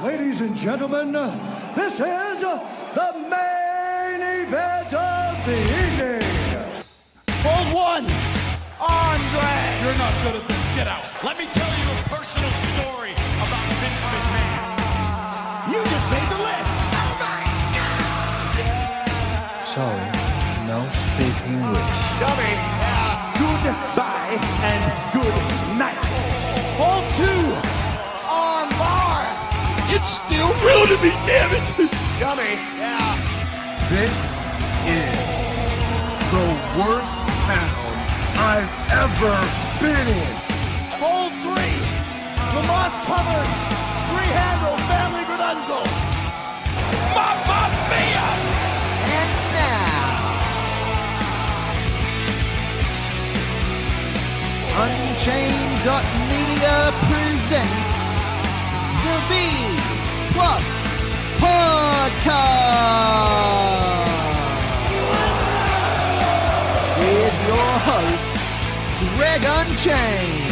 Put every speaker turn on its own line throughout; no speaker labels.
Ladies and gentlemen, this is the main event of the evening.
Hold one, Andre.
You're not good at this. Get out. Let me tell you a personal story about Vince McMahon.
You just made the list.
Oh my God!
Sorry, no speak English.
Dummy.
Goodbye and good night.
Hold two, on bar.
It's still real to me, damn it!
Dummy. Yeah.
This is the worst town I've ever been in.
Hold three, Lamas covered. Three-handle family Gradunzel.
Mamma mia!
And now, Unchained.media presents the B Plus Podcast with your host, Greg Unchained.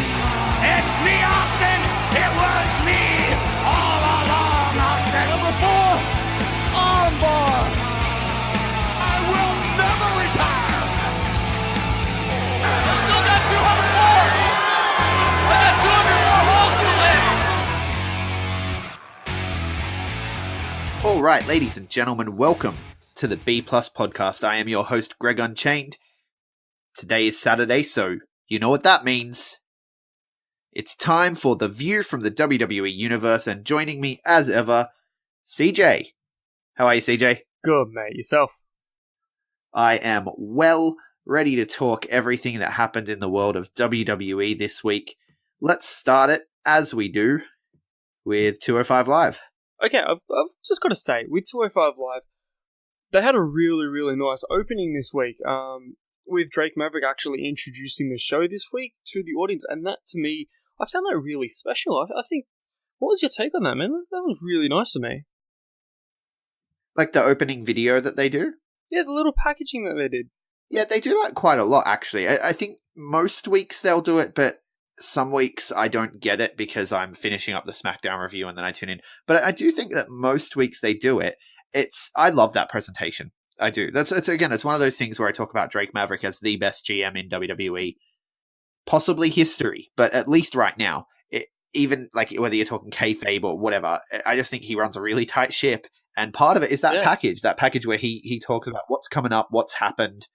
It's me, Austin! It was me all along, Austin!
Number 4, armbar.
I will never retire!
I still got 200 more! I got 200 more holes to list!
All right, ladies and gentlemen, welcome to the B Plus Podcast. I am your host, Greg Unchained. Today is Saturday, so you know what that means. It's time for the view from the WWE Universe, and joining me, as ever, CJ. How are you, CJ?
Good, mate. Yourself?
I am well ready to talk everything that happened in the world of WWE this week. Let's start it, as we do, with 205 Live.
Okay, I've just got to say, with 205 Live, they had a really, really nice opening this week, with Drake Maverick actually introducing the show this week to the audience, and that, to me, I found that really special. I think, what was your take on that, man? That was really nice to me.
Like the opening video that they do?
Yeah, the little packaging that they did.
Yeah, they do that quite a lot, actually. I think most weeks they'll do it, but some weeks I don't get it because I'm finishing up the Smackdown review and then I tune in. But I do think that most weeks they do it. I love that presentation. I do. It's one of those things where I talk about Drake Maverick as the best GM in WWE, possibly history, but at least right now, even like whether you're talking kayfabe or whatever, I just think he runs a really tight ship. And part of it is that package where he talks about what's coming up, what's happened,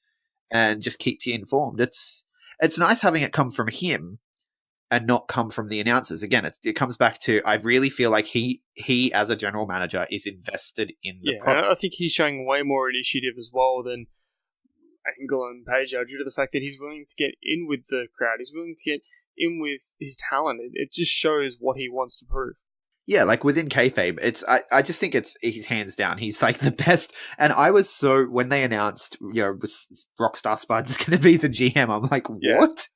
and just keeps you informed. It's nice having it come from him and not come from the announcers. Again, it comes back to, I really feel like he as a general manager is invested in the product.
I think he's showing way more initiative as well than Angle and Page are, due to the fact that he's willing to get in with the crowd. He's willing to get in with his talent. It just shows what he wants to prove.
Yeah, like within kayfabe, I just think he's hands down. He's like the best. And I was when they announced, Rockstar Spud's going to be the GM, I'm like, what?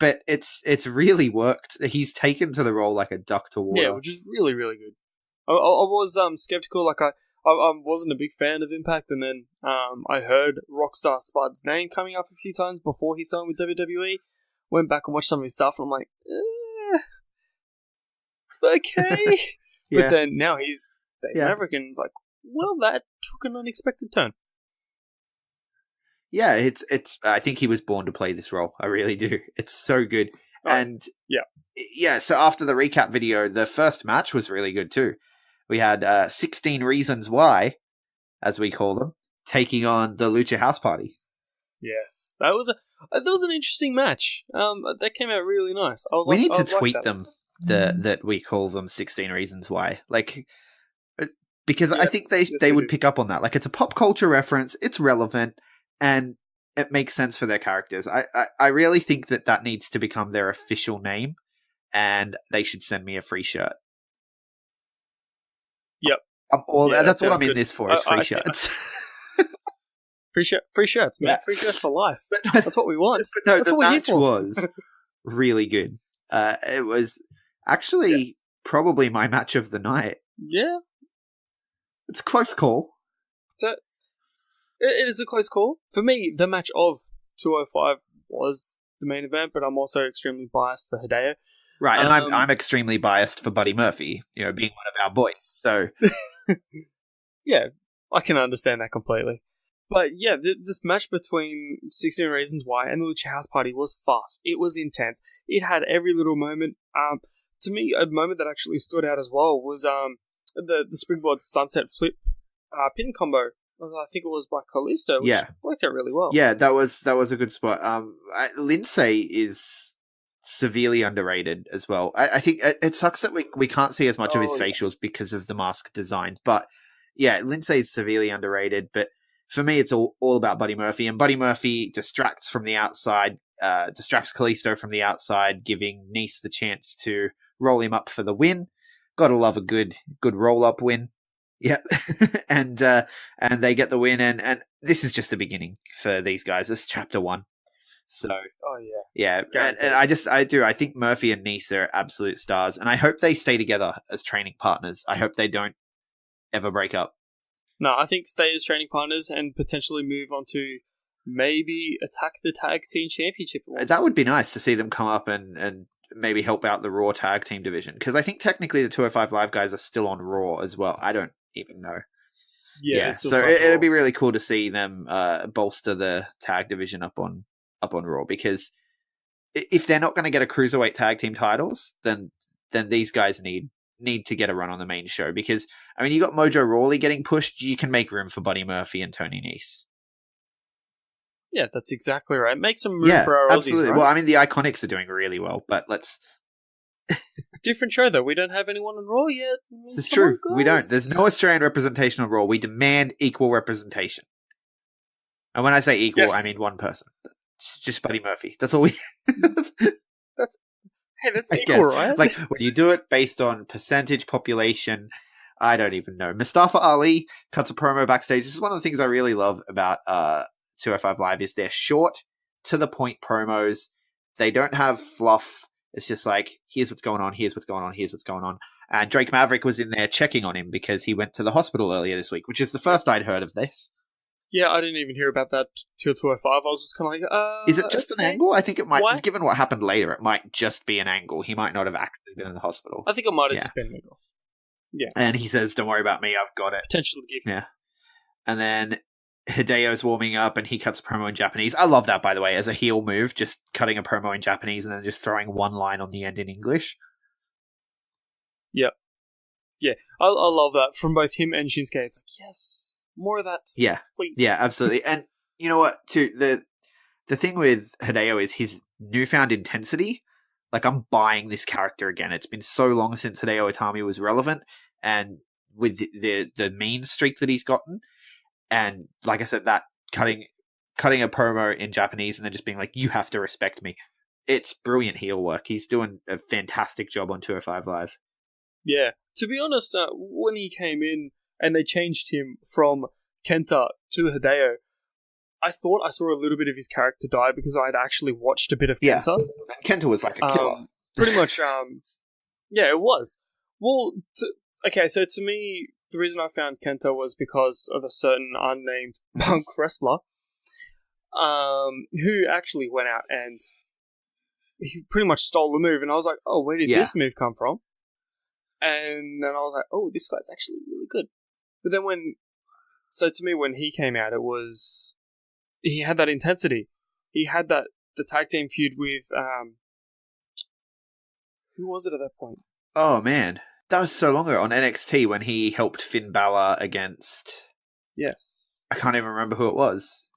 But it's really worked. He's taken to the role like a duck to water.
Yeah, which is really, really good. I was skeptical. Like I wasn't a big fan of Impact, and then I heard Rockstar Spud's name coming up a few times before he signed with WWE. Went back and watched some of his stuff, and I'm like, okay.
Yeah.
But then now he's Dave Maverick, and it's like, well, that took an unexpected turn.
Yeah, it's. I think he was born to play this role. I really do. It's so good. And yeah. So after the recap video, the first match was really good too. We had 16 Reasons Why, as we call them, taking on the Lucha House Party.
Yes, that was an interesting match. That came out really nice.
We need to tweet them that we call them 16 Reasons Why, like, because I think they would pick up on that. Like, it's a pop culture reference. It's relevant. And it makes sense for their characters. I really think that needs to become their official name, and they should send me a free shirt.
Yep.
That's what I'm in this for, is free shirts.
Free shirts, man. Free shirts for life. That's what we want.
But no,
that's
the
what
match was really good. It was actually probably my match of the night.
Yeah.
It's a close call.
It is a close call. For me, the match of 205 was the main event, but I'm also extremely biased for Hideo.
Right, and I'm extremely biased for Buddy Murphy, being one of our boys. So
yeah, I can understand that completely. But yeah, this match between 16 Reasons Why and the Lucha House Party was fast. It was intense. It had every little moment. To me, a moment that actually stood out as well was the Springboard Sunset Flip pin combo. I think it was by Kalisto, which worked out really well.
Yeah, that was a good spot. Lindsay is severely underrated as well. I think it sucks that we can't see as much of his facials because of the mask design. But yeah, Lindsay is severely underrated. But for me, it's all about Buddy Murphy. And Buddy Murphy distracts from the outside, distracts Kalisto from the outside, giving Neese the chance to roll him up for the win. Gotta love a good roll-up win. Yeah, and they get the win, and this is just the beginning for these guys. This is chapter 1. So, yeah, and I think Murphy and Neese are absolute stars, and I hope they stay together as training partners. I hope they don't ever break up.
No, I think stay as training partners and potentially move on to maybe attack the tag team championship.
That would be nice to see them come up and maybe help out the Raw tag team division, because I think technically the 205 Live guys are still on Raw as well. I don't even know. Yeah, so it'd be really cool to see them bolster the tag division up on Raw, because if they're not going to get a cruiserweight tag team titles, then these guys need to get a run on the main show, because I mean, you got Mojo Rawley getting pushed. You can make room for Buddy Murphy and Tony Nese.
Yeah, that's exactly right. Make some room for our
absolutely.
Aussies, right?
Well, I mean, the Iconics are doing really well, but let's.
Different show though. We don't have anyone on Raw yet.
This is true. We don't. There's no Australian representation on Raw. We demand equal representation. And when I say equal, I mean one person. It's just Buddy Murphy. That's all we.
That's equal, right?
Like when you do it based on percentage population, I don't even know. Mustafa Ali cuts a promo backstage. This is one of the things I really love about 205 Live is they're short, to the point promos. They don't have fluff. It's just like, here's what's going on, here's what's going on, here's what's going on. And Drake Maverick was in there checking on him because he went to the hospital earlier this week, which is the first I'd heard of this.
Yeah, I didn't even hear about that till 205. I was just kind of like,
is it just an angle? I think it might, given what happened later, it might just be an angle. He might not have actually been in the hospital.
I think it might have just been an angle. Yeah.
And he says, don't worry about me, I've got it.
Potential to give.
Yeah. And then Hideo's warming up and he cuts a promo in Japanese. I love that, by the way, as a heel move, just cutting a promo in Japanese and then just throwing one line on the end in English.
Yeah. Yeah, I love that from both him and Shinsuke. It's like, yes, more of that.
Yeah,
please.
Yeah, absolutely. And you know what, too, the thing with Hideo is his newfound intensity. Like, I'm buying this character again. It's been so long since Hideo Itami was relevant, and with the mean streak that he's gotten, and like I said, that cutting a promo in Japanese and then just being like, you have to respect me. It's brilliant heel work. He's doing a fantastic job on 205 Live.
Yeah. To be honest, when he came in and they changed him from Kenta to Hideo, I thought I saw a little bit of his character die because I had actually watched a bit of Kenta.
Yeah. Kenta was like a killer.
Pretty much, yeah, it was. Well, okay, so to me, the reason I found Kenta was because of a certain unnamed punk wrestler who actually went out and he pretty much stole the move. And I was like, oh, where did this move come from? And then I was like, oh, this guy's actually really good. But then so to me, when he came out, he had that intensity. He had the tag team feud with, who was it at that point?
Oh, man. That was so long ago on NXT when he helped Finn Balor against...
Yes.
I can't even remember who it was.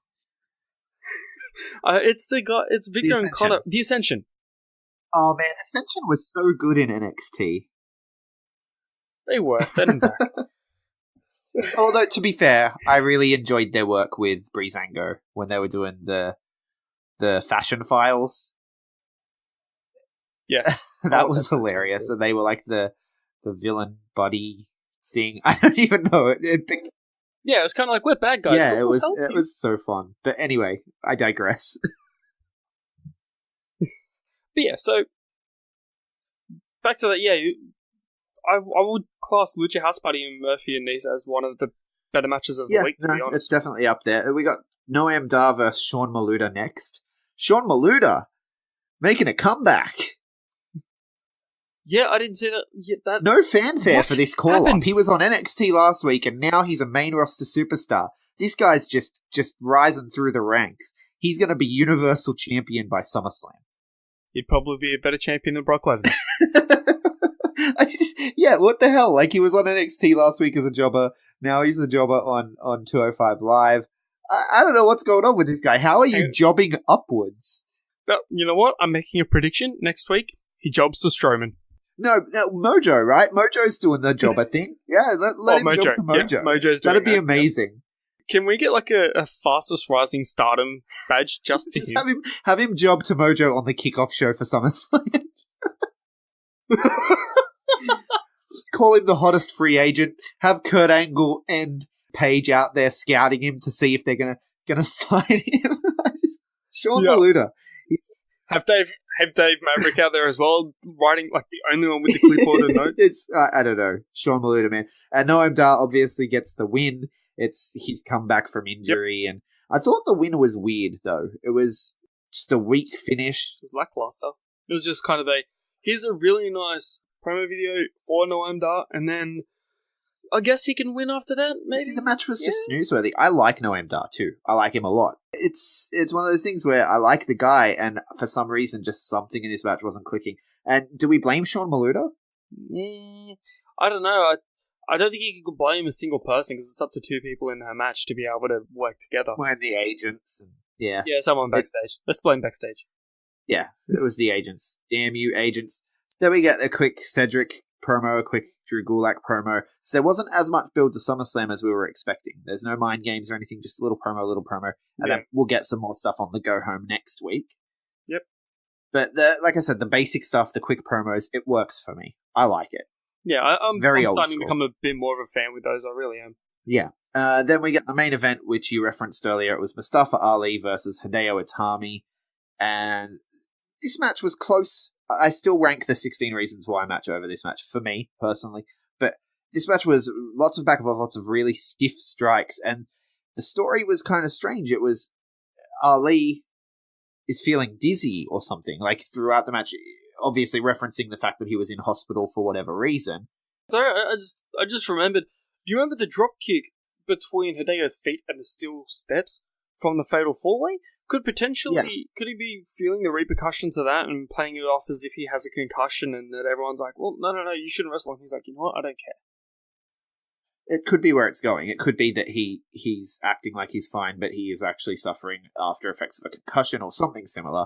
It's the guy, it's Victor and Connor. The Ascension.
Oh, man. Ascension was so good in NXT.
They were, send them back.
Although, to be fair, I really enjoyed their work with Breezango when they were doing the fashion files.
Yes.
That was hilarious. And they were like the villain buddy thing. I don't even know.
Yeah, it was kind of like, we're bad guys.
Yeah, it was so fun. But anyway, I digress.
But yeah, so back to that, yeah, I would class Lucha House Party and Murphy and Neese as one of the better matches of the week, to be honest.
It's definitely up there. We got Noam Dar versus Sean Maluta next. Sean Maluta making a comeback.
Yeah, I didn't see that. Yeah, that
No fanfare
What
for this call-up.
happened?
He was on NXT last week, and now he's a main roster superstar. This guy's just rising through the ranks. He's going to be Universal Champion by SummerSlam.
He'd probably be a better champion than Brock Lesnar.
Yeah, what the hell? Like, he was on NXT last week as a jobber. Now he's a jobber on 205 Live. I don't know what's going on with this guy. How are you jobbing upwards?
Well, you know what? I'm making a prediction. Next week, he jobs to Strowman.
No, Mojo, right? Mojo's doing the job, I think. Yeah, let him
Mojo.
job to Mojo.
Yeah, Mojo's doing
That'd be
that.
amazing.
Can we get like a fastest rising stardom badge just for
Just
him?
have him job to Mojo on the kickoff show for SummerSlam. Call him the hottest free agent. Have Kurt Angle and Paige out there scouting him to see if they're gonna sign him. Sean Maluta.
Have Dave Maverick out there as well, writing like the only one with the clipboard and notes.
It's I don't know, Sean Maluta, man. And Noam Dar obviously gets the win. He's come back from injury, and I thought the win was weird though. It was just a weak finish.
It was lackluster. It was just kind of here's a really nice promo video for Noam Dar, and then I guess he can win after that, maybe?
See, the match was just snoozeworthy. I like Noam Dar too. I like him a lot. It's one of those things where I like the guy, and for some reason, just something in this match wasn't clicking. And do we blame Sean Maluta?
I don't know. I don't think you could blame a single person because it's up to two people in that match to be able to work together.
Blame the agents. Yeah,
someone backstage. Let's blame backstage.
Yeah, it was the agents. Damn you, agents. Then we get a quick Cedric promo, a quick Drew Gulak promo. So there wasn't as much build to SummerSlam as we were expecting. There's no mind games or anything, just a little promo. And then we'll get some more stuff on the go home next week.
Yep.
But like I said, the basic stuff, the quick promos, it works for me. I like it.
Yeah, I'm
very
I'm
old
starting
school.
to become a bit more of a fan with those. I really am.
Yeah. Then we get the main event, which you referenced earlier. It was Mustafa Ali versus Hideo Itami. And this match was close. I still rank the 16 Reasons Why match over this match, for me, personally. But this match was lots of back and forth, lots of really stiff strikes. And the story was kind of strange. It was Ali is feeling dizzy or something, like throughout the match, obviously referencing the fact that he was in hospital for whatever reason.
So I just remembered. Do you remember the drop kick between Hideo's feet and the steel steps from the Fatal 4-Way? Could he be feeling the repercussions of that and playing it off as if he has a concussion and that everyone's like, well, no, you shouldn't wrestle. And he's like, you know what, I don't care.
It could be where it's going. It could be that he's acting like he's fine, but he is actually suffering after effects of a concussion or something similar,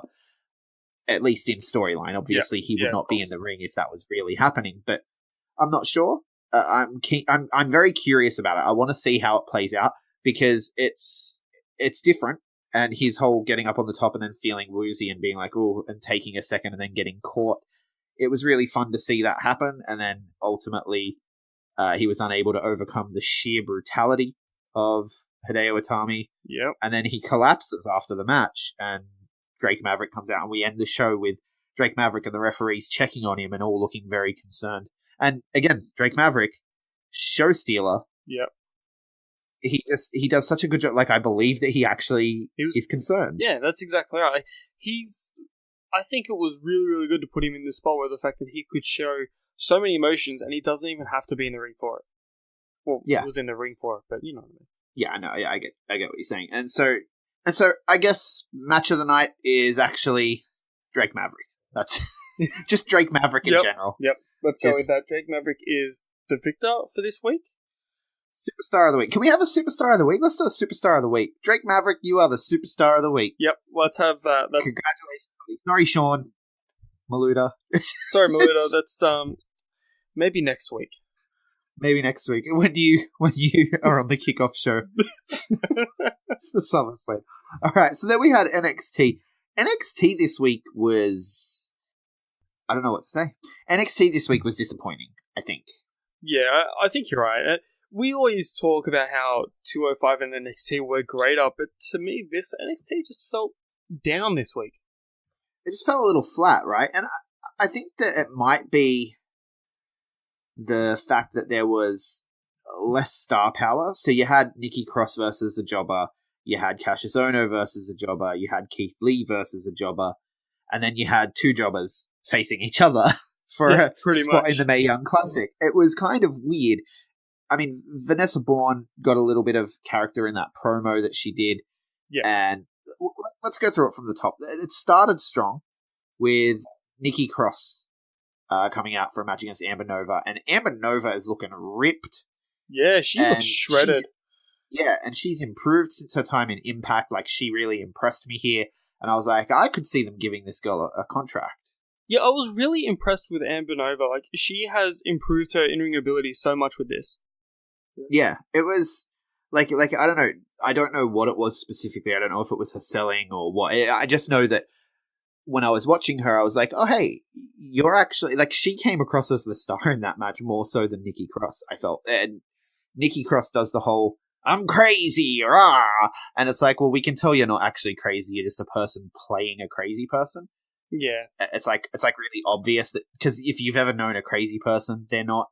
at least in storyline. Obviously, he would not be in the ring if that was really happening, but I'm not sure. I'm very curious about it. I want to see how it plays out because it's different. And his whole getting up on the top and then feeling woozy and being like, oh, and taking a second and then getting caught. It was really fun to see that happen. And then ultimately, he was unable to overcome the sheer brutality of Hideo Itami.
Yep.
And then he collapses after the match and Drake Maverick comes out and we end the show with Drake Maverick and the referees checking on him and all looking very concerned. And again, Drake Maverick, show stealer.
Yep.
He does such a good job. Like, I believe that he actually is concerned.
Yeah, that's exactly right. I think it was really, really good to put him in this spot where the fact that he could show so many emotions and he doesn't even have to be in the ring for it. Well, he was in the ring for it, but you know what I mean.
Yeah, I know. Yeah, I get what you're saying. And so I guess match of the night is actually Drake Maverick. That's just Drake Maverick in general.
Yep, let's go with that. Drake Maverick is the victor for this week.
Superstar of the week. Can we have a superstar of the week? Let's do a superstar of the week. Drake Maverick, you are the superstar of the week.
Yep, let's have that.
Congratulations, buddy. Sorry, Sean Maluta.
Sorry, Maluta. That's maybe next week.
Maybe next week when you are on the kickoff show for SummerSlam. All right, so then we had NXT. NXT this week was, I don't know what to say. NXT this week was disappointing, I think.
Yeah, I think you're right. We always talk about how 205 and NXT were greater, but to me, this NXT just felt down this week.
It just felt a little flat, right? And I think that it might be the fact that there was less star power. So you had Nikki Cross versus a jobber, you had Cassius Ohno versus a jobber, you had Keith Lee versus a jobber, and then you had two jobbers facing each other for a
pretty
spot
much.
in the Mae Young Classic. It was kind of weird. I mean, Vanessa Bourne got a little bit of character in that promo that she did.
Yeah.
And let's go through it from the top. It started strong with Nikki Cross coming out for a match against Amber Nova. And Amber Nova is looking ripped.
Yeah, she looks shredded.
And she's improved since her time in Impact. Like, she really impressed me here. And I was like, I could see them giving this girl a contract.
Yeah, I was really impressed with Amber Nova. Like, she has improved her in-ring ability so much with this.
Yeah, it was like I don't know. I don't know what it was specifically. I don't know if it was her selling or what. I just know that when I was watching her, I was like, oh, hey, you're actually... Like, she came across as the star in that match more so than Nikki Cross, I felt. And Nikki Cross does the whole, I'm crazy, rah! And it's like, well, we can tell you're not actually crazy. You're just a person playing a crazy person.
Yeah.
It's like really obvious that... Because if you've ever known a crazy person, they're not...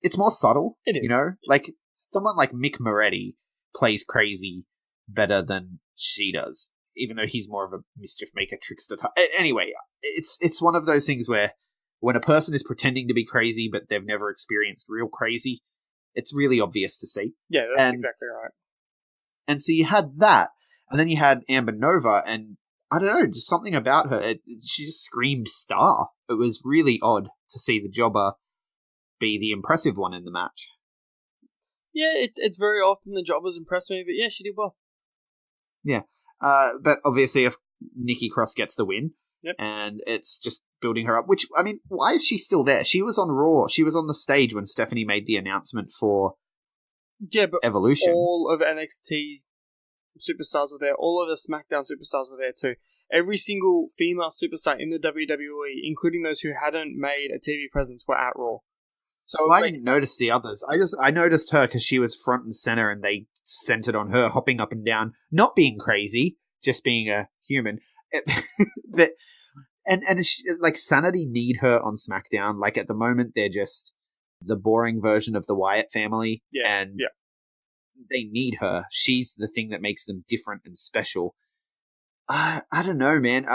It's more subtle,
it is.
You know? Like, someone like Mick Moretti plays crazy better than she does, even though he's more of a mischief maker, trickster type. Anyway, it's one of those things where when a person is pretending to be crazy but they've never experienced real crazy, it's really obvious to see.
Yeah, that's exactly right.
And so you had that, and then you had Amber Nova, and I don't know, just something about her. She just screamed star. It was really odd to see the jobber be the impressive one in the match.
Yeah, it's very often the jobbers impress me, but yeah, she did well.
Yeah. But obviously if Nikki Cross gets the win,
yep.
And it's just building her up, which, I mean, why is she still there? She was on Raw. She was on the stage when Stephanie made the announcement for Evolution.
All of NXT superstars were there. All of the Smackdown superstars were there too. Every single female superstar in the WWE, including those who hadn't made a TV presence, were at Raw. So
I didn't notice the others. I noticed her because she was front and center, and they centered on her, hopping up and down, not being crazy, just being a human. But like, Sanity need her on SmackDown. Like, at the moment, they're just the boring version of the Wyatt family, and they need her. She's the thing that makes them different and special. I don't know, man.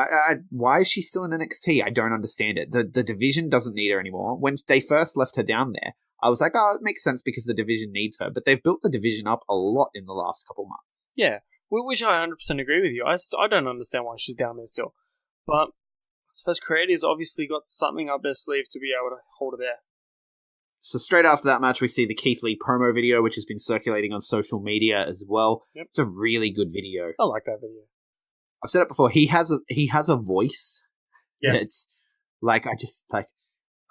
Why is she still in NXT? I don't understand it. The division doesn't need her anymore. When they first left her down there, I was like, oh, it makes sense because the division needs her. But they've built the division up a lot in the last couple months.
Yeah, which I 100% agree with you. I don't understand why she's down there still. But I suppose creators obviously got something up their sleeve to be able to hold her there.
So straight after that match, we see the Keith Lee promo video, which has been circulating on social media as well.
Yep.
It's a really good video.
I like that video.
I've said it before. He has a voice.
Yes.
It's like,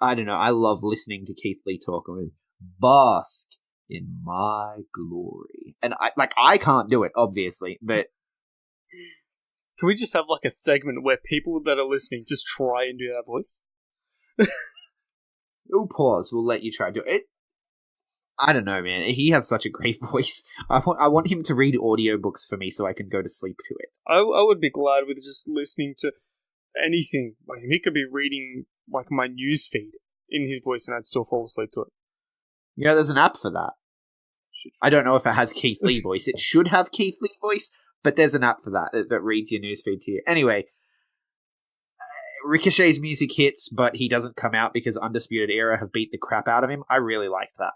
I don't know. I love listening to Keith Lee talk. I mean, bask in my glory. And I can't do it, obviously, but
can we just have like a segment where people that are listening just try and do that voice?
we'll pause. We'll let you try to do it. I don't know, man. He has such a great voice. I want him to read audiobooks for me so I can go to sleep to it.
I would be glad with just listening to anything. Like, he could be reading like my news feed in his voice and I'd still fall asleep to it.
Yeah, there's an app for that. I don't know if it has Keith Lee voice. It should have Keith Lee voice, but there's an app for that reads your newsfeed to you. Anyway, Ricochet's music hits, but he doesn't come out because Undisputed Era have beat the crap out of him. I really liked that.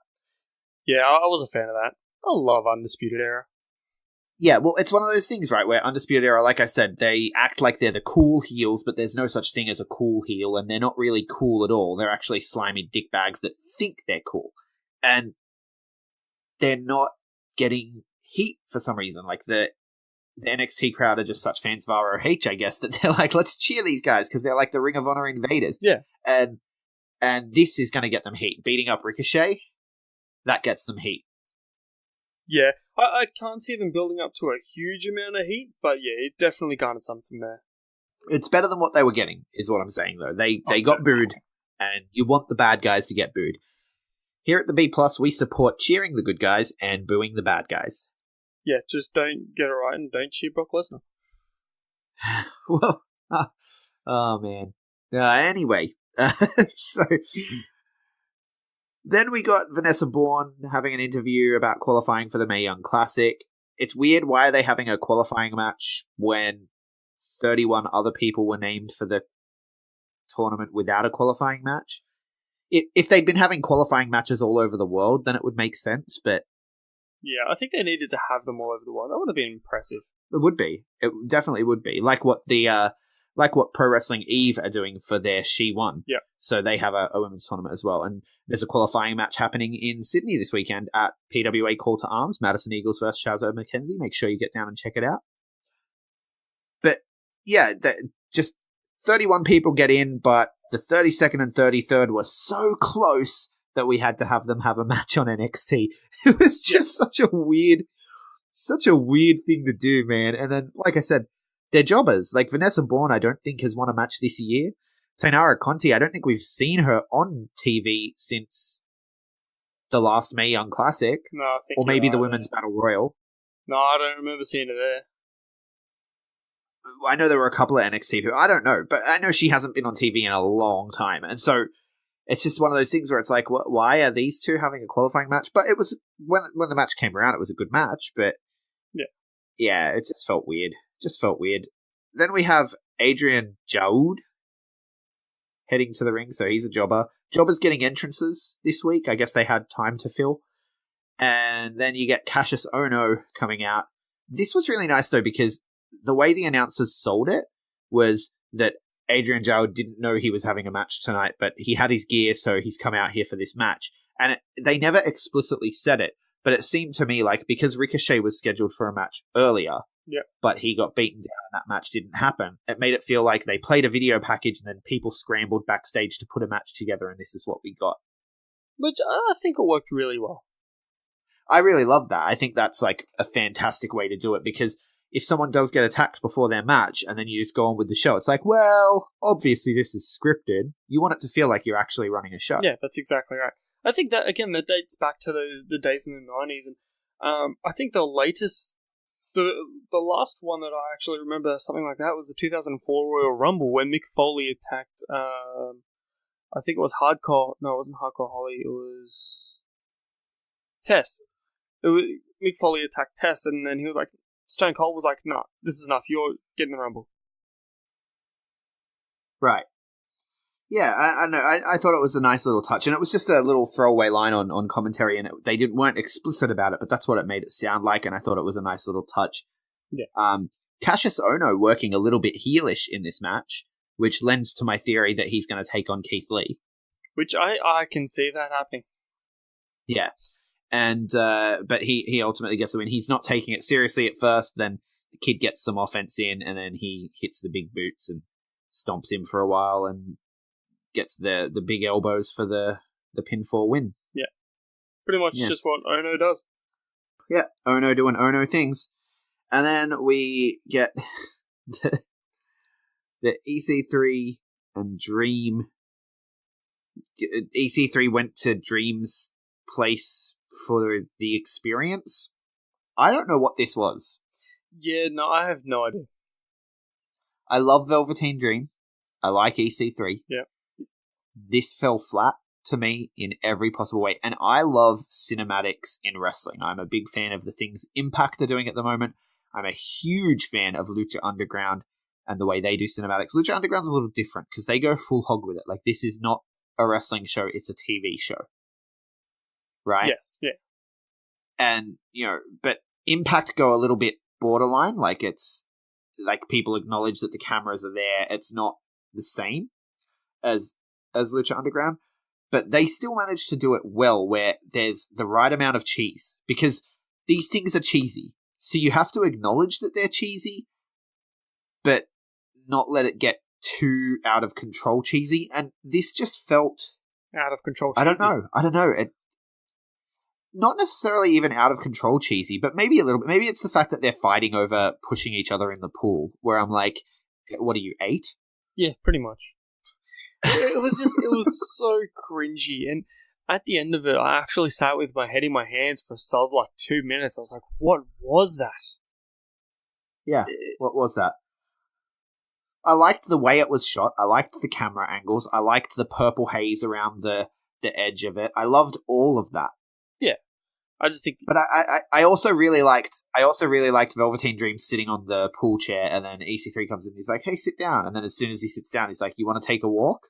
Yeah, I was a fan of that. I love Undisputed Era.
Yeah, well, it's one of those things, right, where Undisputed Era, like I said, they act like they're the cool heels, but there's no such thing as a cool heel, and they're not really cool at all. They're actually slimy dickbags that think they're cool. And they're not getting heat for some reason. Like, the NXT crowd are just such fans of ROH, I guess, that they're like, let's cheer these guys, because they're like the Ring of Honor invaders.
Yeah.
And this is going to get them heat. Beating up Ricochet, that gets them heat.
Yeah, I can't see them building up to a huge amount of heat, but yeah, it definitely garnered something there.
It's better than what they were getting, is what I'm saying, though. They got booed, and you want the bad guys to get booed. Here at the B+, we support cheering the good guys and booing the bad guys.
Yeah, just don't get it right and don't cheer Brock Lesnar.
Well, oh man. Anyway, so then we got Vanessa Bourne having an interview about qualifying for the Mae Young Classic. It's weird, why are they having a qualifying match when 31 other people were named for the tournament without a qualifying match. If they'd been having qualifying matches all over the world, then it would make sense, but...
Yeah, I think they needed to have them all over the world. That would have been impressive.
It would be. It definitely would be. Like what Pro Wrestling Eve are doing for their She Won.
Yeah.
So they have a women's tournament as well. And there's a qualifying match happening in Sydney this weekend at PWA Call to Arms, Madison Eagles versus Shazza McKenzie. Make sure you get down and check it out. But yeah, just 31 people get in, but the 32nd and 33rd were so close that we had to have them have a match on NXT. It was just such a weird thing to do, man. And then, like I said, they're jobbers. Like Vanessa Bourne, I don't think has won a match this year. Tainara Conti, I don't think we've seen her on TV since the last Mae Young Classic.
No, I think
or maybe the Women's Battle Royal.
No, I don't remember seeing her there.
I know there were a couple of NXT people. I don't know, but I know she hasn't been on TV in a long time. And so it's just one of those things where it's like, why are these two having a qualifying match? But it was, when the match came around, it was a good match, but yeah, it just felt weird. Then we have Adrian Jaoud heading to the ring, so he's a jobber. Jobbers getting entrances this week. I guess they had time to fill. And then you get Cassius Ohno coming out. This was really nice, though, because the way the announcers sold it was that Adrian Jaoud didn't know he was having a match tonight, but he had his gear, so he's come out here for this match. And they never explicitly said it, but it seemed to me like because Ricochet was scheduled for a match earlier, but he got beaten down and that match didn't happen, it made it feel like they played a video package and then people scrambled backstage to put a match together, and this is what we got.
Which I think it worked really well.
I really love that. I think that's like a fantastic way to do it, because if someone does get attacked before their match and then you just go on with the show, it's like, well, obviously this is scripted. You want it to feel like you're actually running a show.
Yeah, that's exactly right. I think that, again, that dates back to the days in the 90s. And I think the latest, the last one that I actually remember something like that was the 2004 Royal Rumble when Mick Foley attacked, I think it was Hardcore. No, it wasn't Hardcore Holly. It was Test. Mick Foley attacked Test, and then he was like, Stone Cold was like, "No, this is enough. You're getting the Rumble."
Right. Yeah, I know. I thought it was a nice little touch, and it was just a little throwaway line on commentary, and they weren't explicit about it, but that's what it made it sound like, and I thought it was a nice little touch.
Yeah.
Cassius Ohno working a little bit heelish in this match, which lends to my theory that he's going to take on Keith Lee.
Which I can see that happening.
Yeah. And but he ultimately gets the win. He's not taking it seriously at first, then the kid gets some offense in, and then he hits the big boots and stomps him for a while and gets the big elbows for the pinfall win.
Yeah. Pretty much just what Ohno does.
Yeah, Ohno doing Ohno things. And then we get the EC3 and Dream. EC3 went to Dream's place for the experience. I don't know what this was.
Yeah, no, I have no idea.
I love Velveteen Dream. I like EC3.
Yeah.
This fell flat to me in every possible way. And I love cinematics in wrestling. I'm a big fan of the things Impact are doing at the moment. I'm a huge fan of Lucha Underground and the way they do cinematics. Lucha Underground's a little different because they go full hog with it. Like, this is not a wrestling show, it's a TV show. Right?
Yes, yeah.
And, but Impact go a little bit borderline. Like, it's like people acknowledge that the cameras are there. It's not the same as Lucha Underground, but they still manage to do it well where there's the right amount of cheese, because these things are cheesy. So you have to acknowledge that they're cheesy, but not let it get too out of control cheesy. And this just felt
out of control cheesy.
I don't know. Not necessarily even out of control cheesy, but maybe a little bit. Maybe it's the fact that they're fighting over pushing each other in the pool, where I'm like, what are you, 8?
Yeah, pretty much. It was so cringy. And at the end of it, I actually sat with my head in my hands for a solid 2 minutes. I was like, what was that?
Yeah, what was that? I liked the way it was shot. I liked the camera angles. I liked the purple haze around the edge of it. I loved all of that.
Yeah. I just think...
But I also really liked Velveteen Dream sitting on the pool chair, and then EC3 comes in and he's like, hey, sit down. And then as soon as he sits down, he's like, you want to take a walk?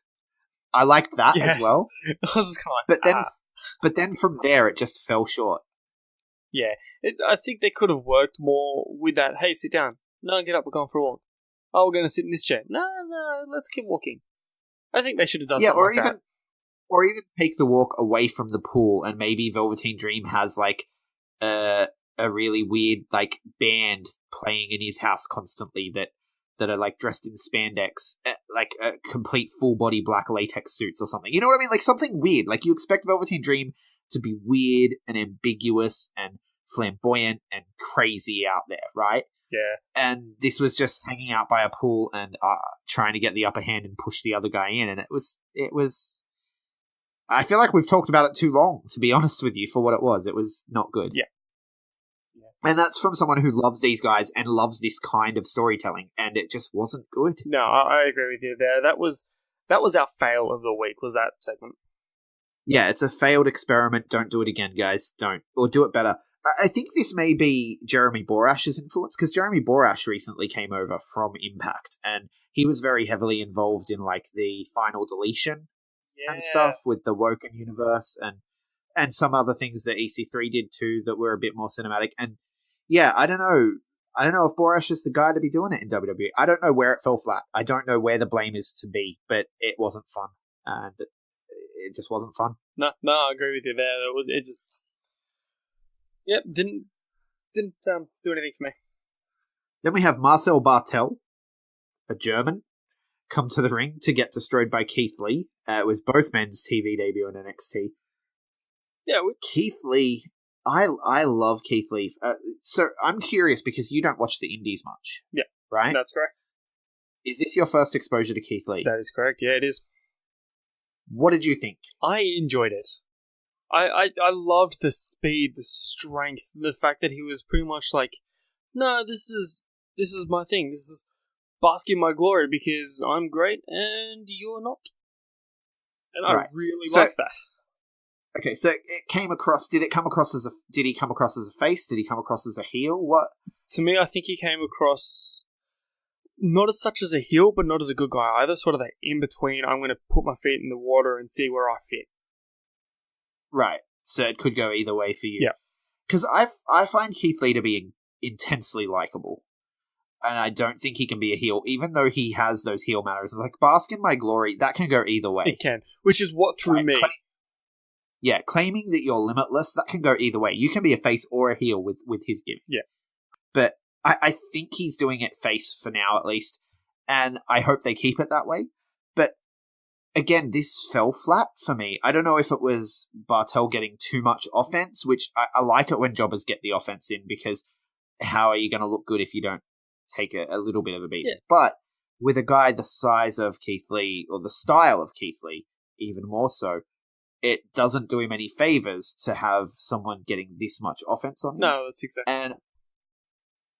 I liked that as well.
I was just kind of like,
But then from there, it just fell short.
Yeah. I think they could have worked more with that, hey, sit down. No, get up, we're going for a walk. Oh, we're going to sit in this chair. No, let's keep walking. I think they should have done something like that.
Or even take the walk away from the pool, and maybe Velveteen Dream has like a really weird like band playing in his house constantly that are like dressed in spandex, like a complete full body black latex suits or something. You know what I mean? Like something weird. Like you expect Velveteen Dream to be weird and ambiguous and flamboyant and crazy out there, right?
Yeah.
And this was just hanging out by a pool and trying to get the upper hand and push the other guy in, and it was. I feel like we've talked about it too long, to be honest with you, for what it was. It was not good.
Yeah.
And that's from someone who loves these guys and loves this kind of storytelling, and it just wasn't good.
No, I agree with you there. That was our fail of the week, was that segment.
Yeah, it's a failed experiment. Don't do it again, guys. Don't. Or do it better. I think this may be Jeremy Borash's influence, because Jeremy Borash recently came over from Impact, and he was very heavily involved in like the final deletion and stuff with the Woken universe and some other things that EC3 did too that were a bit more cinematic. And yeah, I don't know if Borash is the guy to be doing it in WWE. I don't know where it fell flat. I don't know where the blame is to be, but it wasn't fun, and it just wasn't fun.
No, I agree with you there. Didn't do anything for me.
Then we have Marcel Bartel, a German, come to the ring to get destroyed by Keith Lee. It was both men's TV debut in NXT.
Yeah,
Keith Lee, I love Keith Lee. So I'm curious because you don't watch the indies much.
Yeah,
right?
That's correct.
Is this your first exposure to Keith Lee?
That is correct. Yeah, it is.
What did you think?
I enjoyed it. I loved the speed, the strength, the fact that he was pretty much like, no, this is my thing. This is bask in my glory because I'm great and you're not. And I really like that.
Okay, so it came across. Did he come across as a face? Did he come across as a heel? What?
To me, I think he came across not as such as a heel, but not as a good guy either. Sort of that in between. I'm going to put my feet in the water and see where I fit.
Right. So it could go either way for you.
Yeah.
Because I find Keith Lee to be intensely likable. And I don't think he can be a heel, even though he has those heel manners. Like, bask in my glory, that can go either way.
It can, which is what threw me.
Claiming that you're limitless, that can go either way. You can be a face or a heel with his gimmick.
Yeah.
But I think he's doing it face for now, at least. And I hope they keep it that way. But, again, this fell flat for me. I don't know if it was Bartel getting too much offense, which I like it when jobbers get the offense in, because how are you going to look good if you don't take a little bit of a beating?
Yeah.
But with a guy the size of Keith Lee, or the style of Keith Lee, even more so, it doesn't do him any favors to have someone getting this much offense on him.
No, that's exactly.
And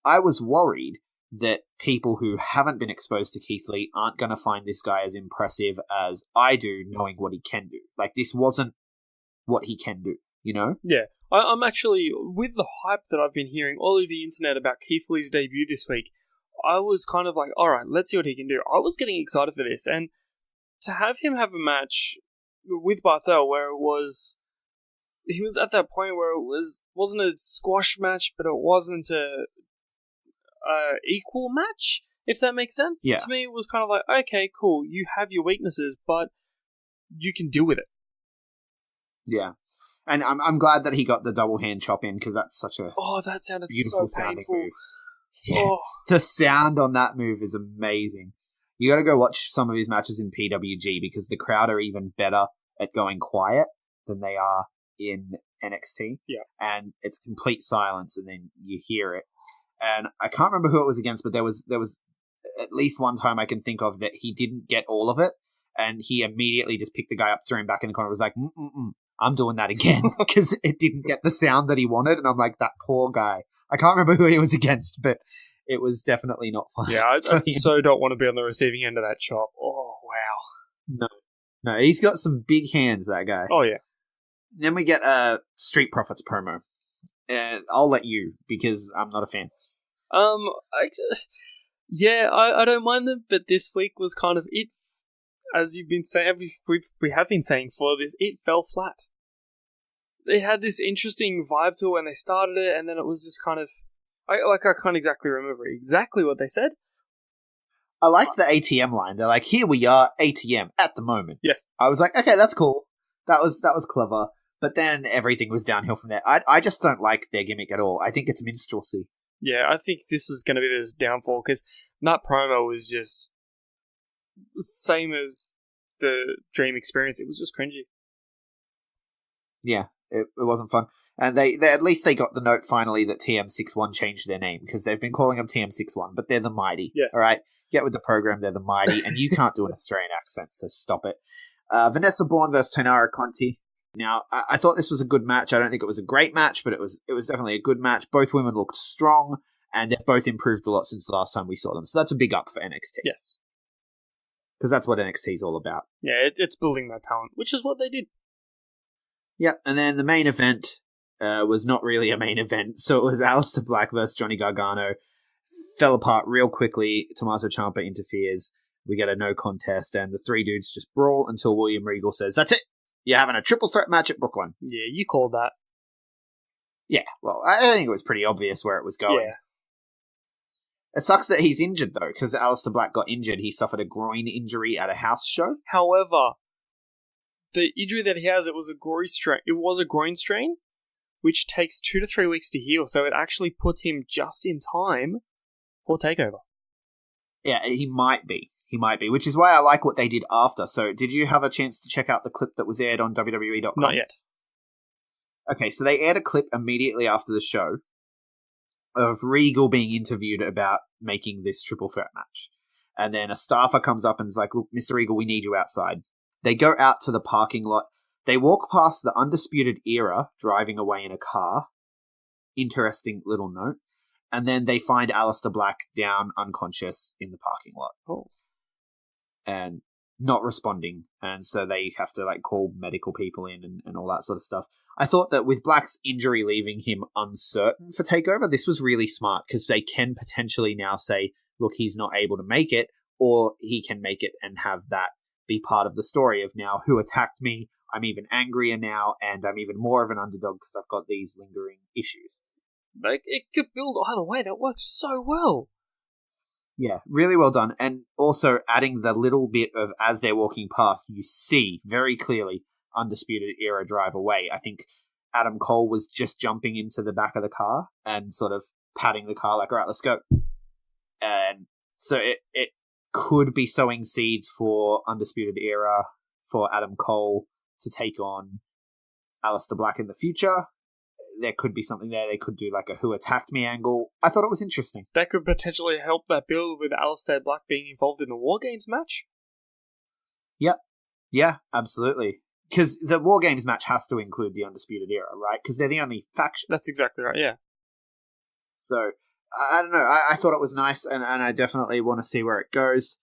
I was worried that people who haven't been exposed to Keith Lee aren't going to find this guy as impressive as I do, knowing what he can do. Like, this wasn't what he can do, you know?
Yeah. I'm actually, with the hype that I've been hearing all over the internet about Keith Lee's debut this week, I was kind of like, alright, let's see what he can do. I was getting excited for this, and to have him have a match with Barthel where he was at that point where wasn't a squash match, but it wasn't a equal match, if that makes sense.
Yeah.
To me, it was kind of like, okay, cool, you have your weaknesses, but you can deal with it.
Yeah. And I'm glad that he got the double hand chop in, because that's such a
that sounded
beautiful
so
sounding
painful.
move. Yeah. The sound on that move is amazing. You got to go watch some of his matches in PWG, because the crowd are even better at going quiet than they are in NXT.
Yeah.
And it's complete silence, and then you hear it. And I can't remember who it was against, but there was at least one time I can think of that he didn't get all of it, and he immediately just picked the guy up, threw him back in the corner, was like, I'm doing that again, because it didn't get the sound that he wanted, and I'm like, that poor guy. I can't remember who he was against, but it was definitely not fun.
Yeah, I so don't want to be on the receiving end of that chop. Oh, wow.
No, he's got some big hands, that guy.
Oh, yeah.
Then we get a Street Profits promo. I'll let you, because I'm not a fan.
I don't mind them, but this week was kind of it. As you've been saying, we have been saying for this, it fell flat. They had this interesting vibe to it when they started it, and then it was just kind of... I can't exactly remember exactly what they said.
I like the ATM line. They're like, here we are, ATM, at the moment.
Yes.
I was like, okay, that's cool. That was clever. But then everything was downhill from there. I just don't like their gimmick at all. I think it's minstrelsy.
Yeah, I think this is going to be the downfall, because that promo was just the same as the Dream experience. It was just cringy.
Yeah, it wasn't fun. And they at least they got the note finally that TM61 changed their name, because they've been calling them TM61, but they're the Mighty.
Yes.
All right? Get with the program, they're the Mighty, and you can't do an Australian accent, so stop it. Vanessa Bourne versus Tonara Conti. Now, I thought this was a good match. I don't think it was a great match, but it was definitely a good match. Both women looked strong, and they've both improved a lot since the last time we saw them. So that's a big up for NXT.
Yes.
Because that's what NXT is all about.
Yeah, it's building that talent, which is what they did.
Yep, and then the main event was not really a main event. So it was Aleister Black versus Johnny Gargano. Fell apart real quickly. Tommaso Ciampa interferes. We get a no contest, and the three dudes just brawl until William Regal says, "That's it! You're having a triple threat match at Brooklyn."
Yeah, you called that.
Yeah, well, I think it was pretty obvious where it was going.
Yeah.
It sucks that he's injured, though, because Aleister Black got injured. He suffered a groin injury at a house show.
However, the injury that he has, it was a groin strain, which takes 2 to 3 weeks to heal, so it actually puts him just in time for TakeOver.
Yeah, he might be. He might be, which is why I like what they did after. So, did you have a chance to check out the clip that was aired on WWE.com?
Not yet.
Okay, so they aired a clip immediately after the show of Regal being interviewed about making this triple threat match. And then a staffer comes up and is like, "Look, Mr. Regal, we need you outside." They go out to the parking lot. They walk past the Undisputed Era driving away in a car. Interesting little note. And then they find Aleister Black down unconscious in the parking lot.
Oh.
And not responding. And so they have to call medical people in and all that sort of stuff. I thought that with Black's injury leaving him uncertain for TakeOver, this was really smart, because they can potentially now say, look, he's not able to make it, or he can make it and have that be part of the story of now who attacked me. I'm even angrier now, and I'm even more of an underdog because I've got these lingering issues.
It could build either way. That works so well.
Yeah, really well done. And also adding the little bit of, as they're walking past, you see very clearly Undisputed Era drive away. I think Adam Cole was just jumping into the back of the car and sort of patting the car like, all right, let's go. And so it could be sowing seeds for Undisputed Era, for Adam Cole to take on Aleister Black in the future. There could be something there. They could do a who attacked me angle. I thought it was interesting.
That could potentially help that build with Aleister Black being involved in the War Games match.
Yep. Yeah, absolutely. Because the War Games match has to include the Undisputed Era, right? Because they're the only faction.
That's exactly right, yeah.
So, I don't know. I thought it was nice, and I definitely want to see where it goes.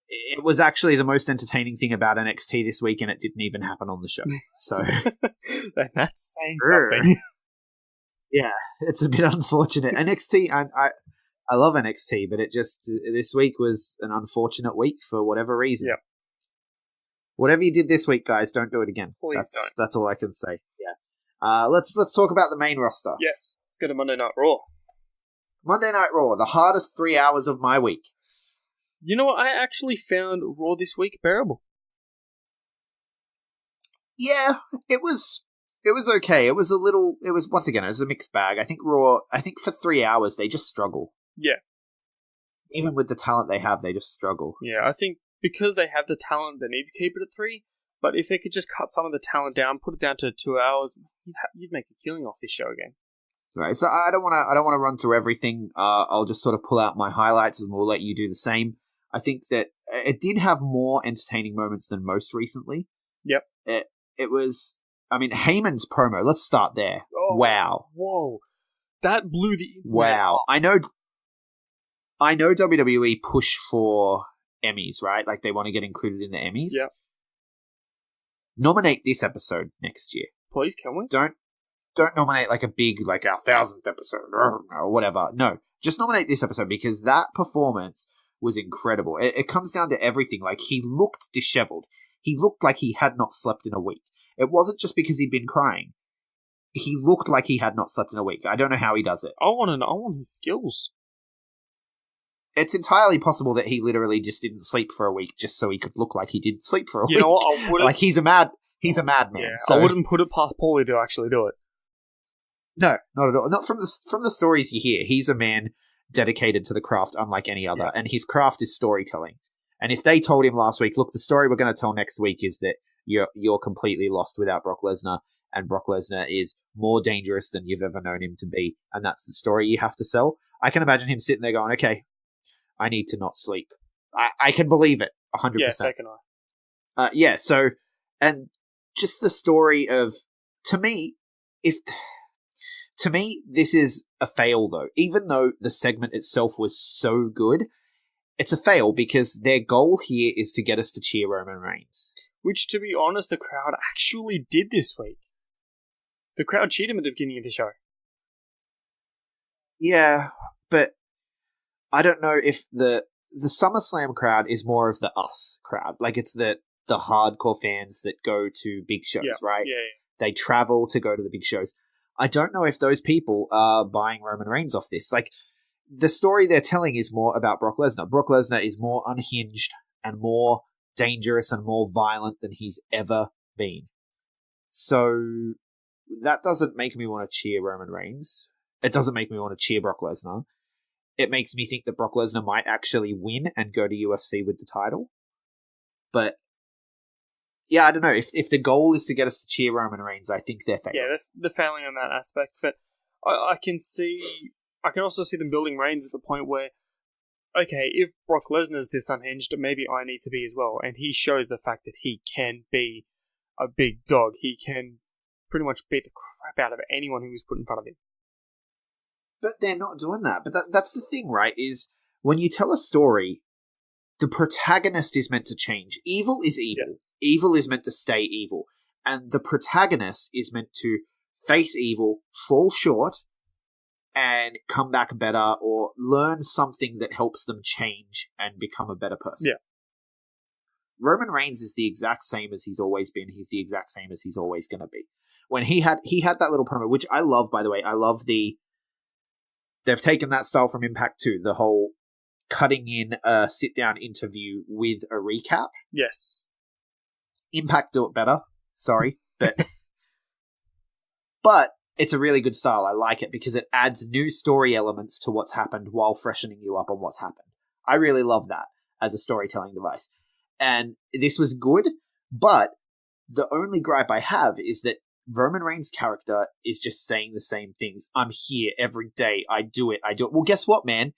It was actually the most entertaining thing about NXT this week, and it didn't even happen on the show. So
that's saying something.
Yeah, it's a bit unfortunate. NXT, I love NXT, but it just, this week was an unfortunate week for whatever reason.
Yep.
Whatever you did this week, guys, don't do it again.
Please don't.
That's all I can say. Yeah. Let's talk about the main roster.
Yes, let's go to Monday Night Raw.
Monday Night Raw, the hardest 3 hours of my week.
You know what? I actually found Raw this week bearable.
Yeah, it was okay. It was once again, it was a mixed bag. I think Raw, for 3 hours, they just struggle.
Yeah.
Even with the talent they have, they just struggle.
Yeah, I think because they have the talent, they need to keep it at 3. But if they could just cut some of the talent down, put it down to 2 hours, you'd make a killing off this show again.
Right, so I don't want to run through everything. I'll just sort of pull out my highlights, and we'll let you do the same. I think that it did have more entertaining moments than most recently.
Yep.
It was, Heyman's promo. Let's start there.
Oh,
wow.
Whoa. That blew the internet
Wow.
up.
I know WWE push for Emmys, right? They want to get included in the Emmys.
Yep.
Nominate this episode next year.
Please, can we?
Don't don't nominate like a big, like our 1000th episode or whatever. No, just nominate this episode because that performance was incredible. It comes down to everything. Like, he looked disheveled. He looked like he had not slept in a week. It wasn't just because he'd been crying. He looked like he had not slept in a week. I don't know how he does it.
I want his skills.
It's entirely possible that he literally just didn't sleep for a week just so he could look like he didn't sleep for a week.
You know what? I wouldn't...
Like, he's a madman.
Yeah,
so...
I wouldn't put it past Paulie to actually do it.
No, not at all. Not from the stories you hear. He's a man dedicated to the craft unlike any other, and his craft is storytelling. And if they told him last week, look, the story we're going to tell next week is that you're completely lost without Brock Lesnar, and Brock Lesnar is more dangerous than you've ever known him to be, and that's the story you have to sell, I can imagine him sitting there going, okay, I need to not sleep. I can believe it, 100%.
Yeah, so can I.
So, and just the story of, to me, this is a fail, though. Even though the segment itself was so good, it's a fail because their goal here is to get us to cheer Roman Reigns.
Which, to be honest, the crowd actually did this week. The crowd cheered him at the beginning of the show.
Yeah, but I don't know if the SummerSlam crowd is more of the us crowd. Like, it's the hardcore fans that go to big shows, right?
Yeah.
They travel to go to the big shows. I don't know if those people are buying Roman Reigns off this. Like, the story they're telling is more about Brock Lesnar. Brock Lesnar is more unhinged and more dangerous and more violent than he's ever been. So that doesn't make me want to cheer Roman Reigns. It doesn't make me want to cheer Brock Lesnar. It makes me think that Brock Lesnar might actually win and go to UFC with the title. But yeah, I don't know. If the goal is to get us to cheer Roman Reigns, I think they're failing.
Yeah, they're failing on that aspect. But I can also see them building Reigns at the point where, okay, if Brock Lesnar's this unhinged, maybe I need to be as well. And he shows the fact that he can be a big dog. He can pretty much beat the crap out of anyone who was put in front of him.
But they're not doing that. But that's the thing, right? Is when you tell a story, the protagonist is meant to change. Evil is evil.
Yes.
Evil is meant to stay evil. And the protagonist is meant to face evil, fall short, and come back better or learn something that helps them change and become a better person.
Yeah.
Roman Reigns is the exact same as he's always been. He's the exact same as he's always going to be. When he had that little promo, which I love, by the way. I love they've taken that style from Impact too. The whole cutting in a sit-down interview with a recap.
Yes.
Impact do it better. Sorry. But it's a really good style. I like it because it adds new story elements to what's happened while freshening you up on what's happened. I really love that as a storytelling device. And this was good, but the only gripe I have is that Roman Reigns' character is just saying the same things. I'm here every day. I do it. Well, guess what, man?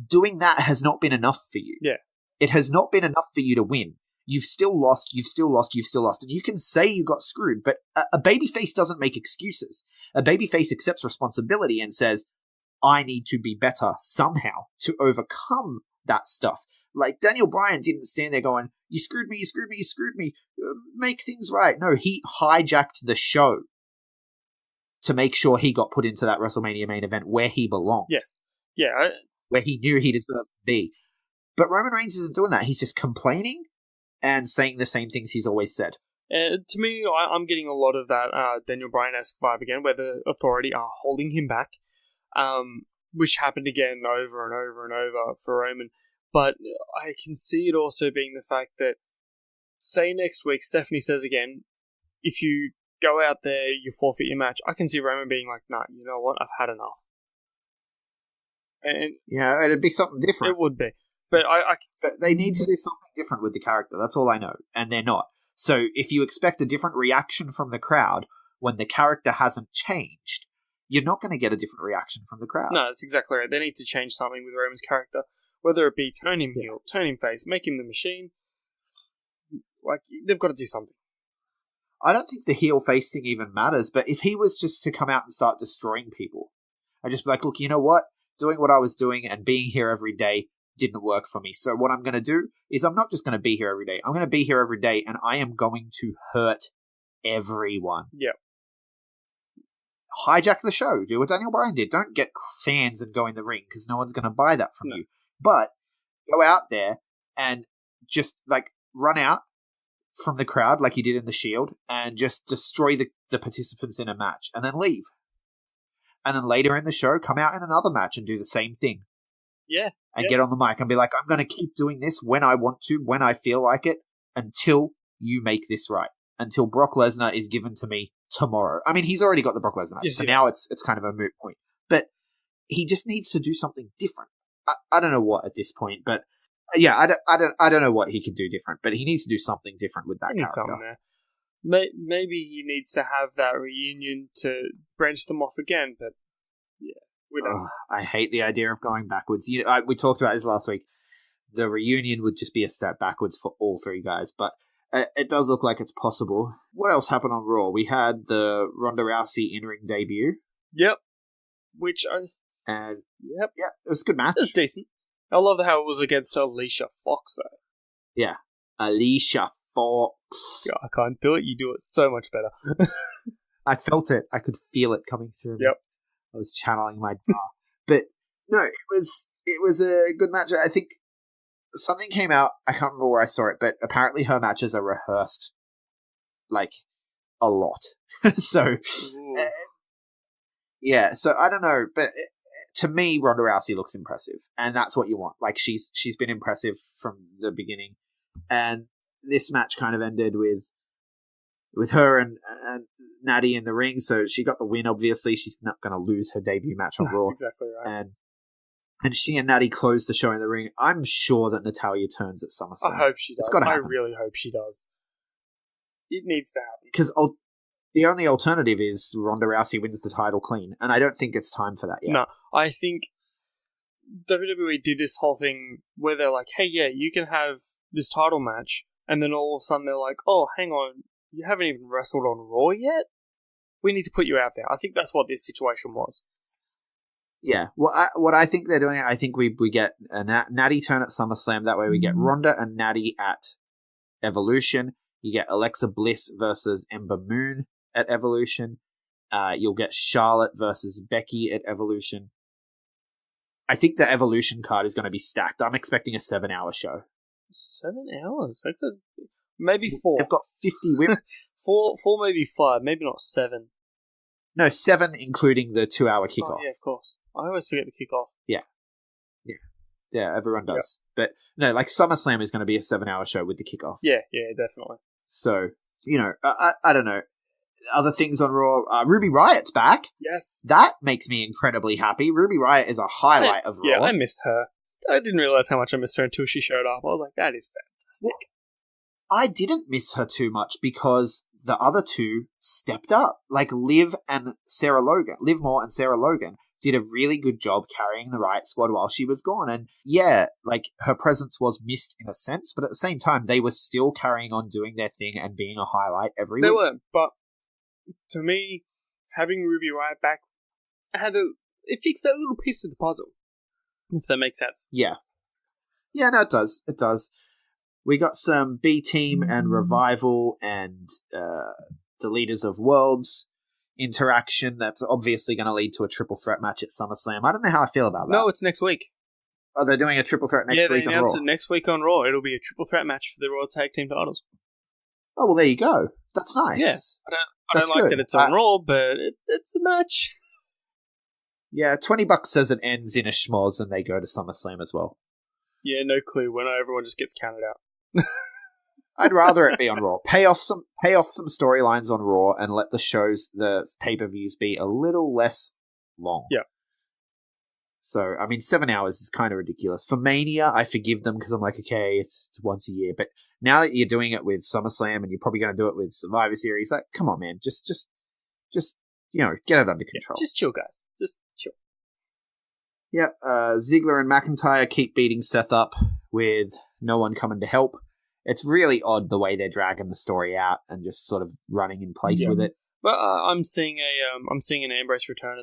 Doing that has not been enough for you.
Yeah.
It has not been enough for you to win. You've still lost. And you can say you got screwed, but a babyface doesn't make excuses. A babyface accepts responsibility and says, I need to be better somehow to overcome that stuff. Like, Daniel Bryan didn't stand there going, you screwed me, make things right. No, he hijacked the show to make sure he got put into that WrestleMania main event where he belonged.
Yes. Yeah.
Where he knew he deserved to be. But Roman Reigns isn't doing that. He's just complaining and saying the same things he's always said.
To me, I'm getting a lot of that Daniel Bryan-esque vibe again, where the Authority are holding him back, which happened again over and over and over for Roman. But I can see it also being the fact that, say next week, Stephanie says again, if you go out there, you forfeit your match. I can see Roman being like, nah, you know what? I've had enough. And
yeah, it'd be something different.
It would be. But
But they need to do something different with the character. That's all I know. And they're not. So if you expect a different reaction from the crowd when the character hasn't changed, you're not going to get a different reaction from the crowd.
No, that's exactly right. They need to change something with Roman's character. Whether it be turn him heel, turn him face, make him the machine. Like, they've got to do something.
I don't think the heel face thing even matters, but if he was just to come out and start destroying people, I'd just be like, look, you know what? Doing what I was doing and being here every day didn't work for me. So what I'm going to do is I'm not just going to be here every day. I'm going to be here every day and I am going to hurt everyone.
Yep.
hijack the show. Do what Daniel Bryan did. Don't get fans and go in the ring because no one's going to buy that from you. But go out there and just like run out from the crowd like you did in the Shield and just destroy the participants in a match and then leave. And then later in the show, come out in another match and do the same thing.
Yeah.
And get on the mic and be like, I'm going to keep doing this when I want to, when I feel like it, until you make this right. Until Brock Lesnar is given to me tomorrow. I mean, he's already got the Brock Lesnar match, so now it's kind of a moot point. But he just needs to do something different. I don't know what at this point, but yeah, I don't know what he could do different, but he needs to do something different with that character.
There. Maybe he needs to have that reunion to branch them off again, but yeah, we don't.
I hate the idea of going backwards. We talked about this last week. The reunion would just be a step backwards for all three guys, but it does look like it's possible. What else happened on Raw? We had the Ronda Rousey in-ring debut.
Yep.
Yeah,
Yep.
It was a good match.
It was decent. I love how it was against Alicia Fox, though.
Yeah, Alicia Fox.
Yeah, I can't do it. You do it so much better.
I felt it. I could feel it coming through me.
Yep.
I was channeling my but no, it was a good match. I think something came out. I can't remember where I saw it, but apparently her matches are rehearsed like a lot. So yeah, so I don't know, but to me, Ronda Rousey looks impressive, and that's what you want. Like she's been impressive from the beginning, and this match kind of ended with her and Natty in the ring, so she got the win. Obviously, she's not going to lose her debut match on Raw.
That's exactly right.
And she and Natty closed the show in the ring. I'm sure that Natalya turns at SummerSlam.
I hope she does.
It's got to happen.
I really hope she does. It needs to happen.
Because the only alternative is Ronda Rousey wins the title clean, and I don't think it's time for that yet.
No, I think WWE did this whole thing where they're like, hey, yeah, you can have this title match, and then all of a sudden they're like, oh, hang on, you haven't even wrestled on Raw yet? We need to put you out there. I think that's what this situation was.
Yeah, what I think they're doing, I think we get a Natty turn at SummerSlam. That way we get Ronda and Natty at Evolution. You get Alexa Bliss versus Ember Moon at Evolution. You'll get Charlotte versus Becky at Evolution. I think the Evolution card is going to be stacked. I'm expecting a 7-hour show.
7 hours? I could... Maybe 4.
They've got 50 women.
4, maybe 5. Maybe not 7.
No, 7 including the 2-hour kickoff.
Oh, yeah, of course. I always forget the kickoff.
Yeah, everyone does. Yep. But no, like SummerSlam is going to be a 7-hour show with the kickoff.
Yeah, definitely.
So, I don't know. Other things on Raw, Ruby Riot's back.
Yes.
That makes me incredibly happy. Ruby Riot is a highlight of Raw.
Yeah, I missed her. I didn't realize how much I missed her until she showed up. I was like, that is fantastic.
I didn't miss her too much because the other two stepped up. Like Liv Moore and Sarah Logan did a really good job carrying the Riot Squad while she was gone. And yeah, like her presence was missed in a sense, but at the same time, they were still carrying on doing their thing and being a highlight every week.
They were, but to me, having Ruby Riot back, it fixed that little piece of the puzzle, if that makes sense.
Yeah. Yeah, no, it does. It does. We got some B-Team and Revival and the Leaders of Worlds interaction that's obviously going to lead to a triple threat match at SummerSlam. I don't know how I feel about that.
No, it's next week.
Oh, they're doing a triple threat next week on Raw?
Yeah, they announced it next week on Raw. It'll be a triple threat match for the Raw Tag Team titles.
Oh, well, there you go. That's nice.
Yeah, I don't like that it's on Raw, but it's a match.
Yeah, $20 says it ends in a schmoz and they go to SummerSlam as well.
Yeah, no clue when everyone just gets counted out.
I'd rather it be on Raw. Pay off some storylines on Raw and let the pay-per-views be a little less long.
Yeah.
So, I mean, 7 hours is kind of ridiculous. For Mania, I forgive them because I'm like, okay, it's once a year. But now that you're doing it with SummerSlam and you're probably going to do it with Survivor Series, like, come on, man, just get it under control.
Just chill, guys. Just chill.
Yep. Ziggler and McIntyre keep beating Seth up with no one coming to help. It's really odd the way they're dragging the story out and just sort of running in place with it.
But I'm seeing an Ambrose return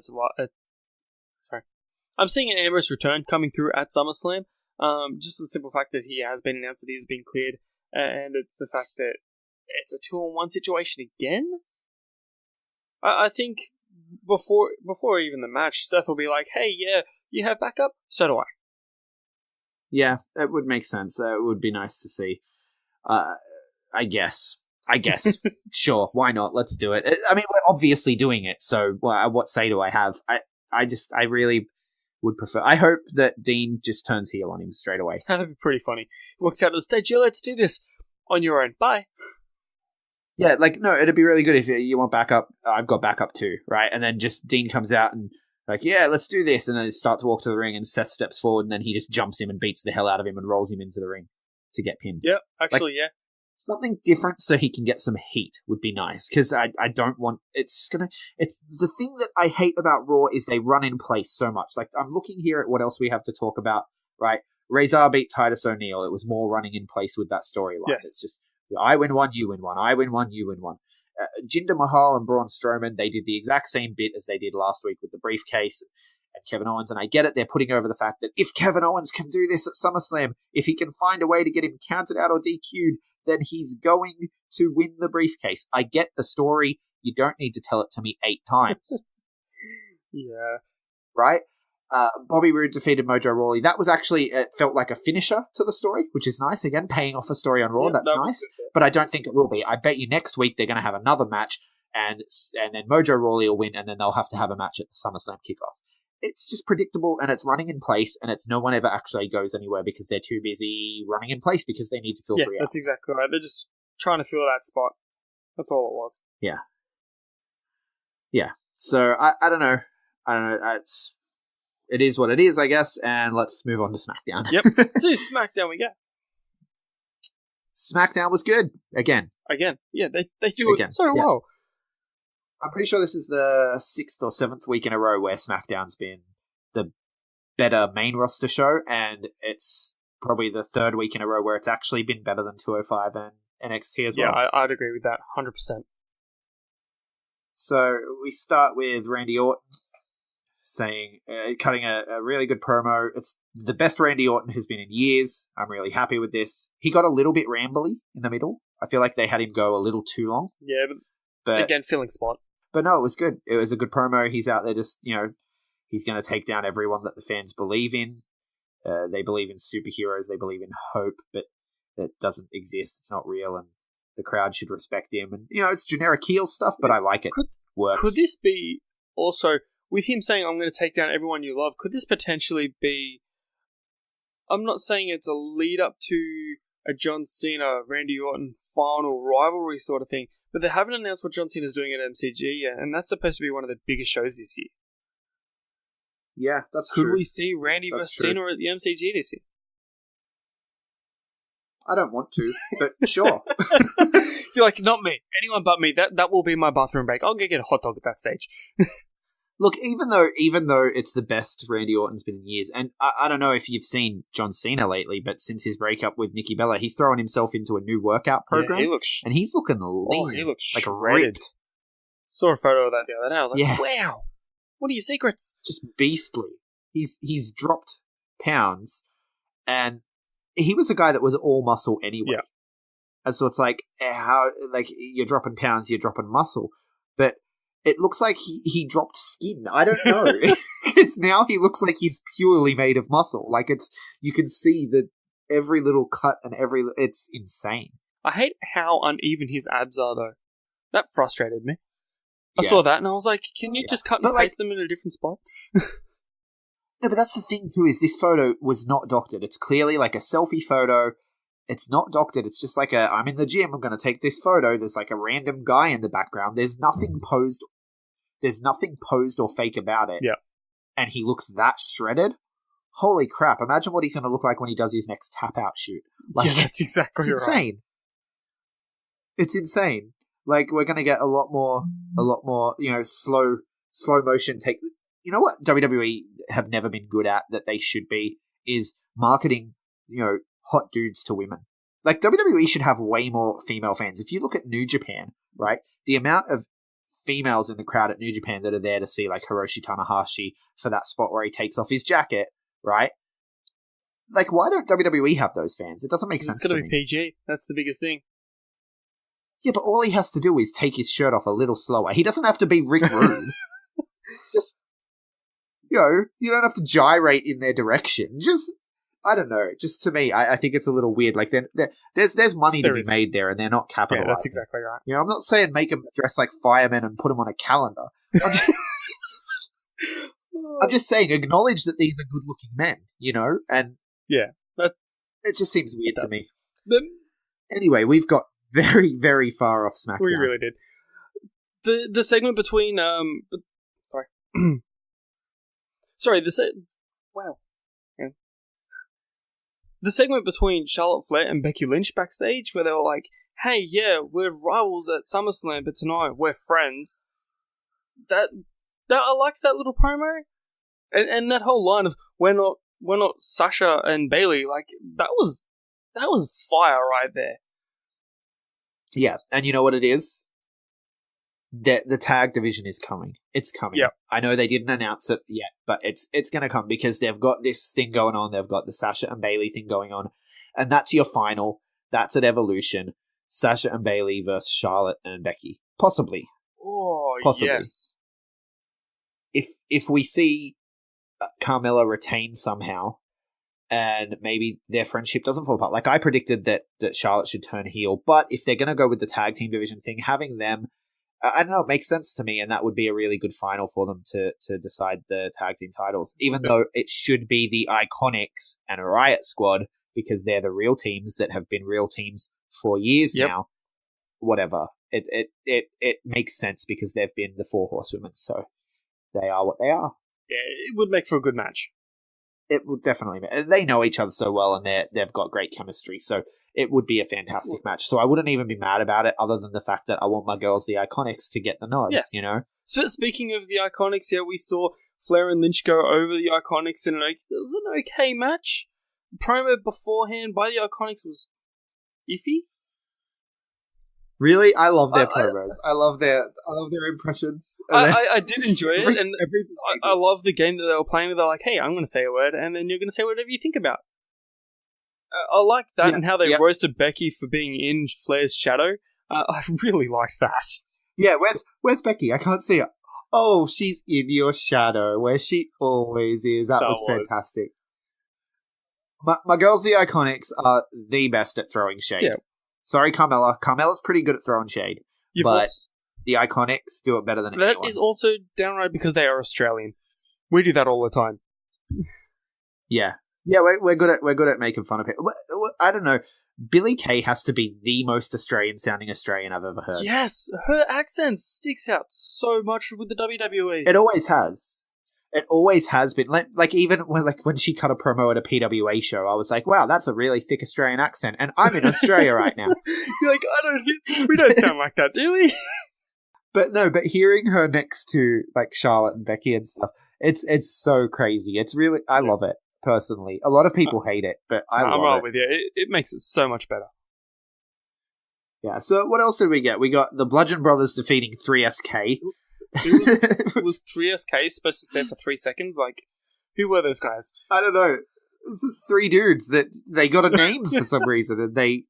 I'm seeing an Ambrose return coming through at SummerSlam. Just for the simple fact that he has been announced that he has been cleared, and it's the fact that it's a 2-on-1 situation again. I think before even the match, Seth will be like, "Hey, yeah, you have backup? So do I."
Yeah, it would make sense. It would be nice to see. I guess. Sure, why not? Let's do it. I mean, we're obviously doing it, so what say do I have? I really would prefer... I hope that Dean just turns heel on him straight away.
That'd be pretty funny. He walks out of the stage, "Yeah, let's do this. On your own. Bye."
Yeah, no, it'd be really good if you want backup. I've got backup too, right? And then just Dean comes out and like, "Yeah, let's do this," and then they start to walk to the ring, and Seth steps forward, and then he just jumps him and beats the hell out of him and rolls him into the ring to get pinned.
Yeah, actually, yeah.
Something different so he can get some heat would be nice, because I don't want... It's the thing that I hate about Raw is they run in place so much. Like, I'm looking here at what else we have to talk about, right? Razor beat Titus O'Neil. It was more running in place with that storyline.
Yes.
It's just, I win one, you win one. I win one, you win one. Jinder Mahal and Braun Strowman, they did the exact same bit as they did last week with the briefcase and Kevin Owens, and I get it. They're putting over the fact that if Kevin Owens can do this at SummerSlam, if he can find a way to get him counted out or DQ'd, then he's going to win the briefcase. I get the story. You don't need to tell it to me 8 times.
Yeah.
Right? Bobby Roode defeated Mojo Rawley. That was actually, it felt like a finisher to the story, which is nice. Again, paying off a story on Raw,
Yeah,
that's nice. But I don't think it will be. I bet you next week they're going to have another match, and then Mojo Rawley will win, and then they'll have to have a match at the SummerSlam kickoff. It's just predictable, and it's running in place, and it's no one ever actually goes anywhere because they're too busy running in place because they need to fill 3 hours.
Yeah, that's exactly right. They're just trying to fill that spot. That's all it was.
Yeah. Yeah. So, I don't know. It is what it is, I guess, and let's move on to SmackDown.
Yep. To SmackDown we go.
SmackDown was good. Again.
Yeah, they do it so well.
I'm pretty sure this is the 6th or 7th week in a row where SmackDown's been the better main roster show, and it's probably the 3rd week in a row where it's actually been better than 205 and NXT as well.
Yeah, I'd agree with that 100%.
So we start with Randy Orton cutting a really good promo. It's the best Randy Orton has been in years. I'm really happy with this. He got a little bit rambly in the middle. I feel like they had him go a little too long.
Yeah, but again, filling spot.
But no, it was good. It was a good promo. He's out there just, he's going to take down everyone that the fans believe in. They believe in superheroes. They believe in hope, but that doesn't exist. It's not real, and the crowd should respect him. And, it's generic heel stuff, but I like it. Works.
Could this be also, with him saying, "I'm going to take down everyone you love," could this potentially be, I'm not saying it's a lead up to a John Cena, Randy Orton final rivalry sort of thing, but they haven't announced what John Cena's doing at MCG yet, and that's supposed to be one of the biggest shows this year.
Yeah, that's
true.
Could
we see Randy versus Cena at the MCG this year?
I don't want to, but sure.
You're like, not me. Anyone but me. That will be my bathroom break. I'll go get a hot dog at that stage.
Look, even though it's the best Randy Orton's been in years, and I don't know if you've seen John Cena lately, but since his breakup with Nikki Bella, he's thrown himself into a new workout program,
and
he's looking lean,
he looks
like
shredded.
ripped.
Saw a photo of that the other day. I was like, wow, what are your secrets?
Just beastly. He's dropped pounds, and he was a guy that was all muscle anyway.
Yeah.
And so it's like, you're dropping pounds, you're dropping muscle, but it looks like he dropped skin. I don't know. It's now he looks like he's purely made of muscle. Like you can see that every little cut and it's insane.
I hate how uneven his abs are though. That frustrated me. I saw that and I was like, can you just cut and paste them in a different spot?
No, but that's the thing too, is this photo was not doctored. It's clearly like a selfie photo. It's not doctored. It's just like I'm in the gym. I'm going to take this photo. There's like a random guy in the background. There's nothing posed. There's nothing posed or fake about it.
Yeah.
And he looks that shredded. Holy crap. Imagine what he's going to look like when he does his next tap out shoot.
Yeah, that's exactly right.
It's insane. It's insane. Like, we're going to get a lot more, slow motion take. You know what WWE have never been good at that they should be is marketing, hot dudes to women. Like, WWE should have way more female fans. If you look at New Japan, right, the amount of females in the crowd at New Japan that are there to see, like, Hiroshi Tanahashi for that spot where he takes off his jacket, right? Like, why don't WWE have those fans? It doesn't make sense to me.
It's going to be PG. That's the biggest thing.
Yeah, but all he has to do is take his shirt off a little slower. He doesn't have to be Rick Rude. just, you don't have to gyrate in their direction. Just, I don't know. Just to me, I think it's a little weird. Like, there's money to be made there, and they're not capitalizing.
Yeah, that's exactly right.
I'm not saying make them dress like firemen and put them on a calendar. I'm just saying acknowledge that these are good-looking men, and it just seems weird to me. Anyway, we've got very, very far off SmackDown.
We really did. The segment between wow. Yeah. The segment between Charlotte Flair and Becky Lynch backstage, where they were like, "Hey, yeah, we're rivals at SummerSlam, but tonight we're friends." That I liked that little promo, and that whole line of "We're not Sasha and Bayley." Like that was fire right there.
Yeah, and you know what it is? The tag division is coming. It's coming.
Yep.
I know they didn't announce it yet, but it's going to come because they've got this thing going on. They've got the Sasha and Bayley thing going on, and that's your final. That's at Evolution. Sasha and Bayley versus Charlotte and Becky. Possibly.
Oh,
Possibly.
yes.
If we see Carmella retain somehow, and maybe their friendship doesn't fall apart. Like I predicted that Charlotte should turn heel, but if they're going to go with the tag team division thing, having them, I don't know, it makes sense to me, and that would be a really good final for them to decide the tag team titles, even though it should be the Iconics and a Riot Squad, because they're the real teams that have been real teams for years now. Whatever. It makes sense because they've been the Four Horsewomen, so they are what they are.
Yeah, it would make for a good match.
It would definitely. They know each other so well, and they've got great chemistry, so it would be a fantastic match. So I wouldn't even be mad about it, other than the fact that I want my girls, the Iconics, to get the nod.
Yes. So speaking of the Iconics, we saw Flair and Lynch go over the Iconics in it was an okay match. Promo beforehand by the Iconics was iffy.
Really, I love their promos. I love their impressions.
I did enjoy it, and I love the game that they were playing with. They're like, "Hey, I'm going to say a word, and then you're going to say whatever you think about." I like that, and how they roasted Becky for being in Flair's shadow. I really liked that. Yeah,
where's Becky? I can't see her. Oh, she's in your shadow, where she always is. That was fantastic. My girls, the Iconics, are the best at throwing shade. Yeah. Sorry, Carmella. Carmella's pretty good at throwing shade, but the Iconics do it better than anyone.
That is also downright because they are Australian. We do that all the time.
Yeah, we're good at making fun of it. I don't know. Billie Kay has to be the most Australian-sounding Australian I've ever heard.
Yes, her accent sticks out so much with the WWE.
It always has. It always has been. Like even when she cut a promo at a PWA show, I was like, wow, that's a really thick Australian accent, and I'm in Australia right now.
You're like, we don't sound like that, do we?
But hearing her next to like Charlotte and Becky and stuff, it's so crazy. It's really, I love it personally. A lot of people hate it, but I'm
right with you. It makes it so much better.
Yeah. So what else did we get? We got the Bludgeon Brothers defeating 3SK.
Was 3SK supposed to stand for 3 seconds? Like, who were those guys?
I don't know. It's just three dudes that they got a name for some reason, and they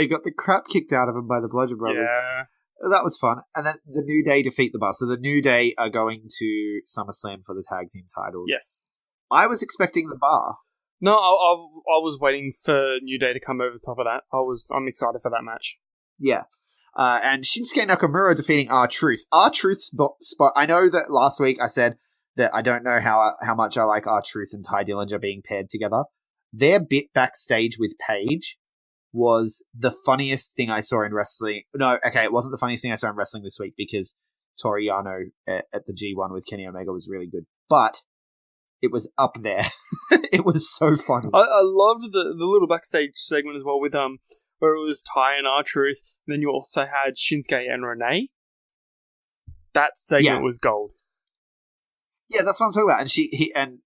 got the crap kicked out of them by the Bludgeon Brothers. Yeah. That was fun. And then the New Day defeat the Bar. So the New Day are going to SummerSlam for the tag team titles.
Yes.
I was expecting the Bar.
No, I was waiting for New Day to come over the top of that. I'm excited for that match.
Yeah. And Shinsuke Nakamura defeating R-Truth. R-Truth spot. I know that last week I said that I don't know how much I like R-Truth and Ty Dillinger being paired together. Their bit backstage with Paige was the funniest thing I saw in wrestling. No, okay, it wasn't the funniest thing I saw in wrestling this week because Toru Yano at the G1 with Kenny Omega was really good. But it was up there. It was so funny.
I loved the little backstage segment as well with where it was Ty and R-Truth, and then you also had Shinsuke and Renee. That segment was gold. Yeah,
that's what I'm talking about. And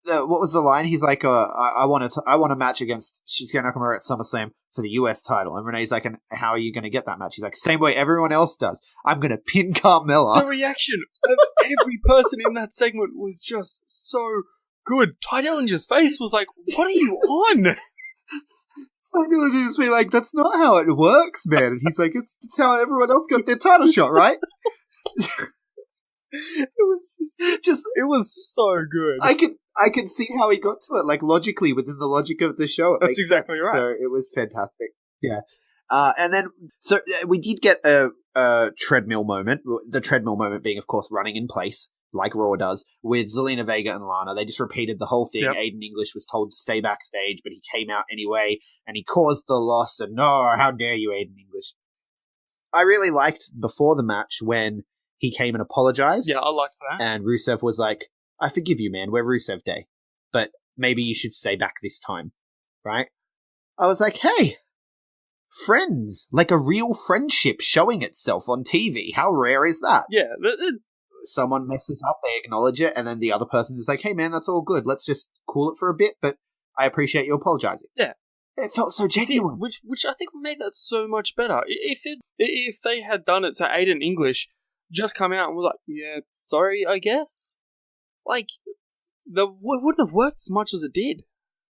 what was the line? He's like, I want a match against Shinsuke Nakamura at SummerSlam for the US title. And Renee's like, and how are you going to get that match? He's like, same way everyone else does. I'm going to pin Carmella.
The reaction of every person in that segment was just so good. Ty Dillinger's face was like, what are you on?
I would just be like, that's not how it works, man. And he's like, it's how everyone else got their title shot, right?
It was just honest. It was so good.
I could see how he got to it, like logically within the logic of the show.
That's exactly right.
So it was fantastic. Yeah. And then, so we did get a treadmill moment. The treadmill moment being, of course, running in place, like Raw does, with Zelina Vega and Lana. They just repeated the whole thing. Yep. Aiden English was told to stay backstage, but he came out anyway, and he caused the loss, and no, how dare you, Aiden English. I really liked before the match when he came and apologized.
Yeah, I liked that.
And Rusev was like, I forgive you, man. We're Rusev Day. But maybe you should stay back this time. Right? I was like, hey, friends. Like a real friendship showing itself on TV. How rare is that?
Yeah.
Someone messes up, they acknowledge it, and then the other person is like, hey, man, that's all good. Let's just cool it for a bit, but I appreciate you apologizing.
Yeah.
It felt so genuine.
Which I think made that so much better. If they had done it to Aiden English, just come out and was like, yeah, sorry, I guess. Like, it wouldn't have worked as much as it did.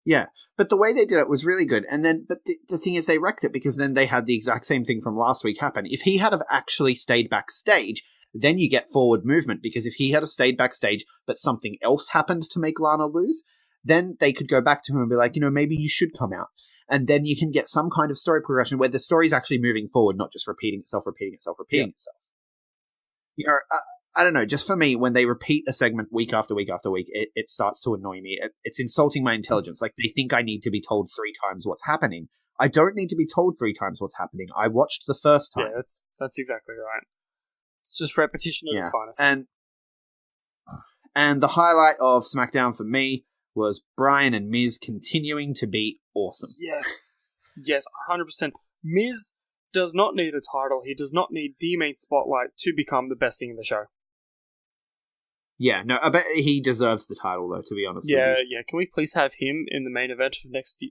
Yeah, but the way they did it was really good. And then, but the thing is, they wrecked it because then they had the exact same thing from last week happen. If he had have actually stayed backstage, then you get forward movement, because if he had have stayed backstage, but something else happened to make Lana lose, then they could go back to him and be like, maybe you should come out. And then you can get some kind of story progression where the story's actually moving forward, not just repeating itself. I don't know, just for me, when they repeat a segment week after week after week, it starts to annoy me. It's insulting my intelligence. Like, they think I need to be told 3 times what's happening. I don't need to be told 3 times what's happening. I watched the first time.
Yeah, that's exactly right. It's just repetition at its finest.
And the highlight of SmackDown for me was Bryan and Miz continuing to be awesome.
Yes, 100%. Miz does not need a title. He does not need the main spotlight to become the best thing in the show.
Yeah, no, I bet he deserves the title, though, to be honest with you.
Yeah. Can we please have him in the main event of next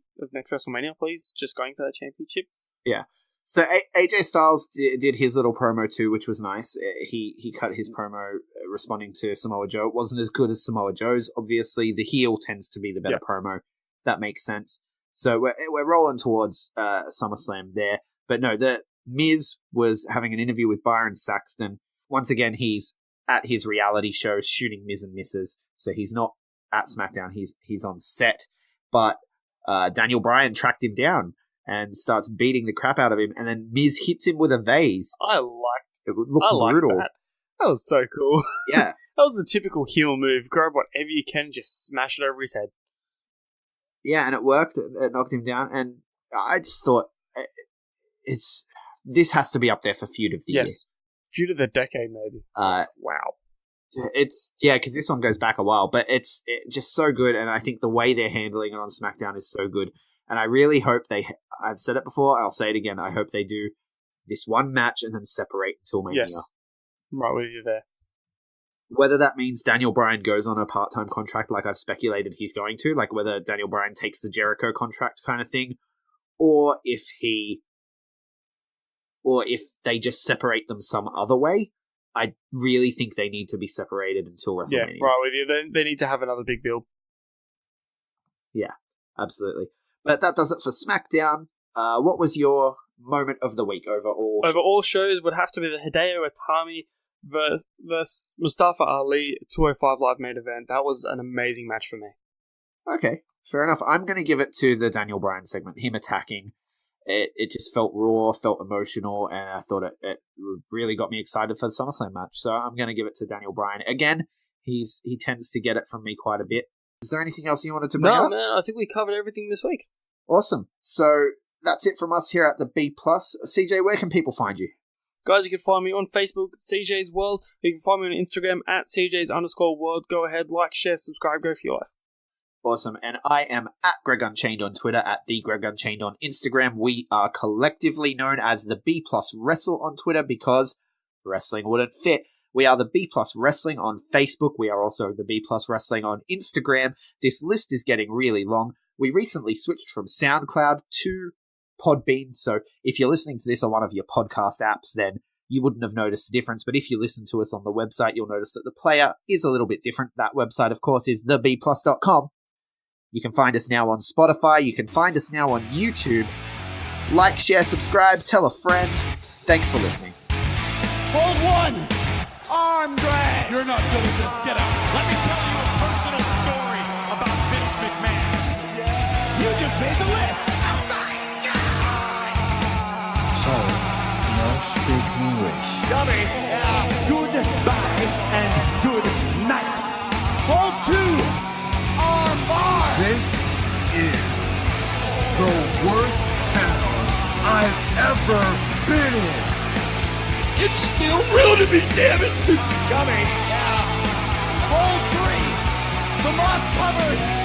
WrestleMania, please? Just going for that championship.
Yeah. So AJ Styles did his little promo too, which was nice. He cut his promo responding to Samoa Joe. It wasn't as good as Samoa Joe's. Obviously, the heel tends to be the better promo. That makes sense. So we're rolling towards SummerSlam there. But no, the Miz was having an interview with Byron Saxton. Once again, he's at his reality show shooting Miz and Misses. So he's not at SmackDown. He's on set. But Daniel Bryan tracked him down and starts beating the crap out of him, and then Miz hits him with a vase.
I liked
it. Looked brutal.
That was so cool.
Yeah.
That was the typical heel move. Grab whatever you can, just smash it over his head.
Yeah, and it worked. It knocked him down, and I just thought this has to be up there for feud of the year.
Yes, feud of the decade, maybe.
Wow. Because this one goes back a while, but it's just so good, and I think the way they're handling it on SmackDown is so good. And I really hope I've said it before, I'll say it again, I hope they do this one match and then separate until Mania.
Yes, I'm right with you there.
Whether that means Daniel Bryan goes on a part-time contract like I've speculated he's going to, like whether Daniel Bryan takes the Jericho contract kind of thing, or if they just separate them some other way. I really think they need to be separated until WrestleMania.
Yeah, right with you. They need to have another big build.
Yeah, absolutely. But that does it for SmackDown. What was your moment of the week over all shows?
Over all shows would have to be the Hideo Itami versus Mustafa Ali 205 Live main event. That was an amazing match for me.
Okay, fair enough. I'm going to give it to the Daniel Bryan segment, him attacking. It just felt raw, felt emotional, and I thought it really got me excited for the SummerSlam match. So I'm going to give it to Daniel Bryan. Again, he tends to get it from me quite a bit. Is there anything else you wanted to bring up?
No, I think we covered everything this week. Awesome.
So that's it from us here at the B+. CJ, where can people find you?
Guys, you can find me on Facebook, CJ's World. You can find me on Instagram at CJ's_world. Go ahead, like, share, subscribe, go for your life.
Awesome. And I am at GregUnchained on Twitter, at the GregUnchained on Instagram. We are collectively known as the B+ Wrestle on Twitter because wrestling wouldn't fit. We are the B+ Wrestling on Facebook. We are also the B+ Wrestling on Instagram. This list is getting really long. We recently switched from SoundCloud to Podbean, so if you're listening to this on one of your podcast apps, then you wouldn't have noticed a difference. But if you listen to us on the website, you'll notice that the player is a little bit different. That website, of course, is thebplus.com. You can find us now on Spotify. You can find us now on YouTube. Like, share, subscribe, tell a friend. Thanks for listening.
Hold one. Arm drag. You're not not good at this. Get out. Let me tell you a personal story about Vince McMahon. You just made the list.
Sorry, no speak English.
Dummy.
Goodbye and good night.
Hold 2. Arm bar.
This is the worst town I've ever been in.
It's still real to me, damn it.
Dummy. Hold 3. The moss covered.